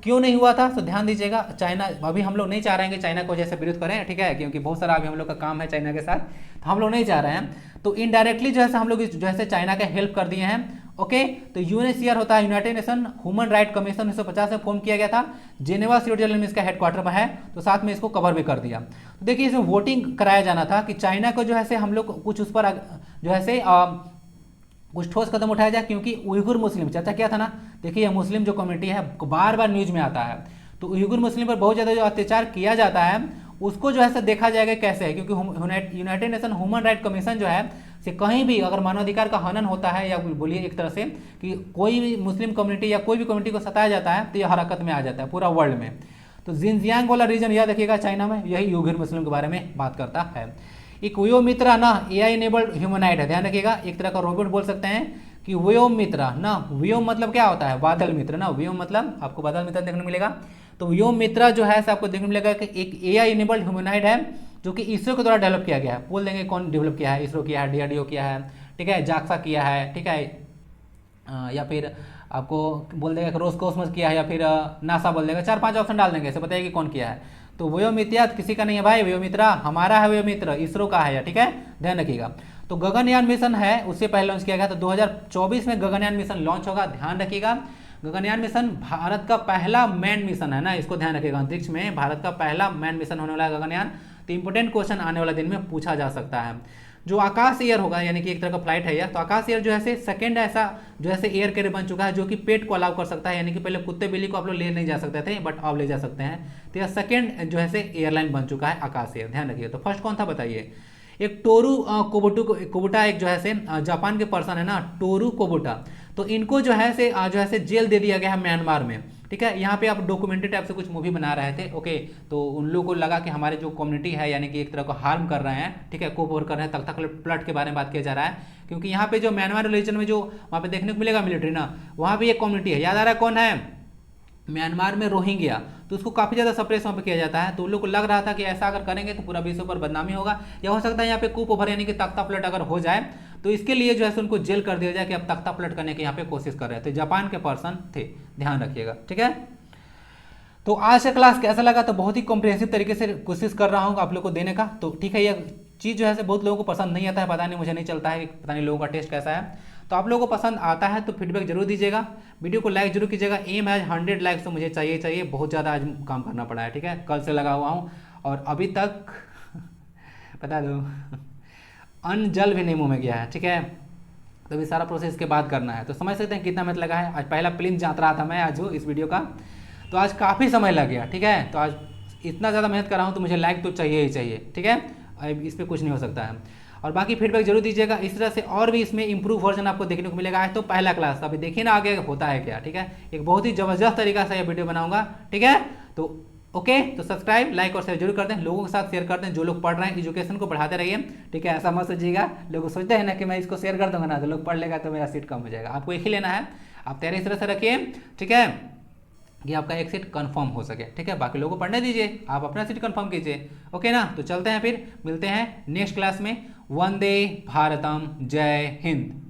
क्यों नहीं हुआ था? तो ध्यान दीजिएगा, चाइना, अभी हम लोग नहीं चाह रहे हैं कि चाइना को जैसे विरोध करें, ठीक है, क्योंकि बहुत सारा अभी हम लोग का काम है चाइना के साथ, तो हम लोग नहीं चाह रहे हैं। तो इनडायरेक्टली जो है हम लोग जो है चाइना का हेल्प कर दिए हैं, ओके। तो यूएनएचसीआर होता है United nation human right commission, 1950 में फॉर्म किया गया था, जेनेवा स्विट्जरलैंड में इसका हेडक्वार्टर में है, तो साथ में इसको कवर भी कर दिया। तो देखिए इसमें वोटिंग कराया जाना था कि चाइना को जो है हम लोग कुछ उस पर जो है कुछ ठोस कदम उठाया जाए, क्योंकि उइगुर मुस्लिम, चर्चा किया था ना, देखिए मुस्लिम जो कम्युनिटी है बार बार न्यूज में आता है, तो उइगुर मुस्लिम पर बहुत ज़्यादा जो अत्याचार किया जाता है उसको जो है देखा जाएगा कैसे है, क्योंकि United nation human right commission जो है से कहीं भी अगर मानवाधिकार का हनन होता है, या बोलिए एक तरह से कि कोई भी मुस्लिम कम्युनिटी या कोई भी कम्युनिटी को सताया जाता है तो यह हरकत में आ जाता है पूरा वर्ल्ड में। तो जिनजियांग वाला रीजन याद रखिएगा चाइना में, यही उइगुर मुस्लिम के बारे में बात करता है। एक व्योमित्रा ना एआई इनेबल्ड ह्यूमनाइड है, ध्यान रखिएगा, एक तरह का रोबोट बोल सकते हैं कि व्योमित्रा ना, व्योम मतलब क्या होता है? बादल मित्र ना, व्योम मतलब आपको बादल मित्र देखने को मिलेगा। तो व्योमित्रा जो है आपको देखने को मिलेगा कि एक एआई इनेबल्ड ह्यूमनाइड है जो कि इसरो के द्वारा डेवलप किया गया है। बोल देंगे कौन डेवलप किया है? इसरो किया है, डीआरडीओ किया है, ठीक है, जाक्सा किया है, ठीक है, या फिर आपको बोल देगा कि रोस्कोसमोस किया है, या फिर नासा बोल देगा, 4-5 ऑप्शन डाल देंगे, इसे बताइए कि कौन किया है। तो व्योमित्रा किसी का नहीं है भाई, व्योमित्रा हमारा है, व्योमित्र इसरो का है, ठीक है, ध्यान रखिएगा। तो गगनयान मिशन है, उससे पहले लॉन्च किया गया, तो 2024 में गगनयान मिशन लॉन्च होगा, ध्यान रखिएगा। गगनयान मिशन भारत का पहला मैन मिशन है ना, इसको ध्यान रखिएगा, अंतरिक्ष में भारत का पहला मैन मिशन होने वाला है गगनयान। तो इंपोर्टेंट क्वेश्चन आने वाला दिन में पूछा जा सकता है। जो आकाश एयर होगा, यानी कि एक तरह का फ्लाइट है यह, तो आकाश एयर जो है सेकंड ऐसा जो है एयर कैरियर बन चुका है जो कि पेट को अलाउ कर सकता है, यानी कि पहले कुत्ते बिल्ली को आप लोग ले नहीं जा सकते थे, बट अब ले जा सकते हैं। तो यह सेकंड जो है एयरलाइन बन चुका है आकाश एयर, ध्यान रखिए। तो फर्स्ट कौन था बताइए? एक टोरू कोबुटा, एक जो है जापान के पर्सन है ना, टोरू कोबुटा। तो इनको जो है से जेल दे दिया गया है म्यांमार में। ठीक है, यहाँ पे आप डॉक्यूमेंट्री टाइप से कुछ मूवी बना रहे थे, ओके, तो उन लोगों को लगा कि हमारे जो कम्युनिटी है यानी कि एक तरह को हार्म कर रहे हैं, ठीक है, कोपोर कर रहे हैं, तख्ता प्लट के बारे में बात किया जा रहा है। क्योंकि यहाँ पे जो म्यांमार रिलीजन में जो वहाँ पे देखने को मिलेगा मिलिट्री ना, वहाँ पे एक कम्युनिटी है, याद आ रहा है कौन है, म्यांमार में रोहिंग्या, तो उसको काफ़ी ज़्यादा सप्रेस वहाँ पे किया जाता है। तो उन लोग को लग रहा था कि ऐसा अगर करेंगे तो पूरा विश्व पर बदनामी होगा, या हो सकता है यहाँ पे कूप ओवर यानी कि तख्ता पलट अगर हो जाए तो इसके लिए जो है उनको जेल कर दिया जाए कि अब तख्ता पलट करने की यहाँ पे कोशिश कर रहे थे। जापान के पर्सन थे, ध्यान रखिएगा, ठीक है। तो आज का क्लास कैसा लगा, तो बहुत ही कॉम्प्रिहेंसिव तरीके से कोशिश कर रहा हूँ आप लोग को देने का। तो ठीक है, यह चीज़ जो है बहुत लोगों को पसंद नहीं आता है, पता नहीं, मुझे नहीं चलता है, पता नहीं लोगों का टेस्ट कैसा है। तो आप लोगों को पसंद आता है तो फीडबैक जरूर दीजिएगा, वीडियो को लाइक जरूर कीजिएगा। एम है 100 लाइक्स तो मुझे चाहिए, बहुत ज़्यादा आज काम करना पड़ा है, ठीक है, कल से लगा हुआ हूँ और अभी तक बता दो अन्न जल भी नहीं मुँह में गया है, ठीक है। तो अभी सारा प्रोसेस के बाद करना है, तो समझ सकते हैं कितना मेहनत लगा है। आज पहला प्लिन जांच रहा था मैं आज इस वीडियो का, तो आज काफ़ी समय लग गया, ठीक है। तो आज इतना ज़्यादा मेहनत कर रहा हूँ तो मुझे लाइक तो चाहिए ही चाहिए, ठीक है, इस पर कुछ नहीं हो सकता है। और बाकी फीडबैक जरूर दीजिएगा। इस तरह से और भी इसमें इंप्रूव वर्जन आपको देखने को मिलेगा। आज तो पहला क्लास, अभी देखिए ना आगे होता है क्या, ठीक है। एक बहुत ही ज़बरदस्त तरीका से ये वीडियो बनाऊंगा, ठीक है। तो ओके, तो सब्सक्राइब, लाइक और शेयर जरूर कर दें, लोगों के साथ शेयर कर दें, जो लोग पढ़ रहे हैं एजुकेशन को बढ़ाते रहिए, ठीक है। ऐसा मत सोचिएगा, लोग सोचते हैं ना कि मैं इसको शेयर कर दूंगा ना तो लोग पढ़ लेगा तो मेरा सीट कम हो जाएगा। आपको एक ही लेना है, आप तैयारी इस तरह से रखिए, ठीक है, कि आपका एक सीट कंफर्म हो सके, ठीक है। बाकी लोगों को पढ़ने दीजिए, आप अपना सीट कंफर्म कीजिए, ओके ना। तो चलते हैं, फिर मिलते हैं नेक्स्ट क्लास में। वंदे भारतम, जय हिंद।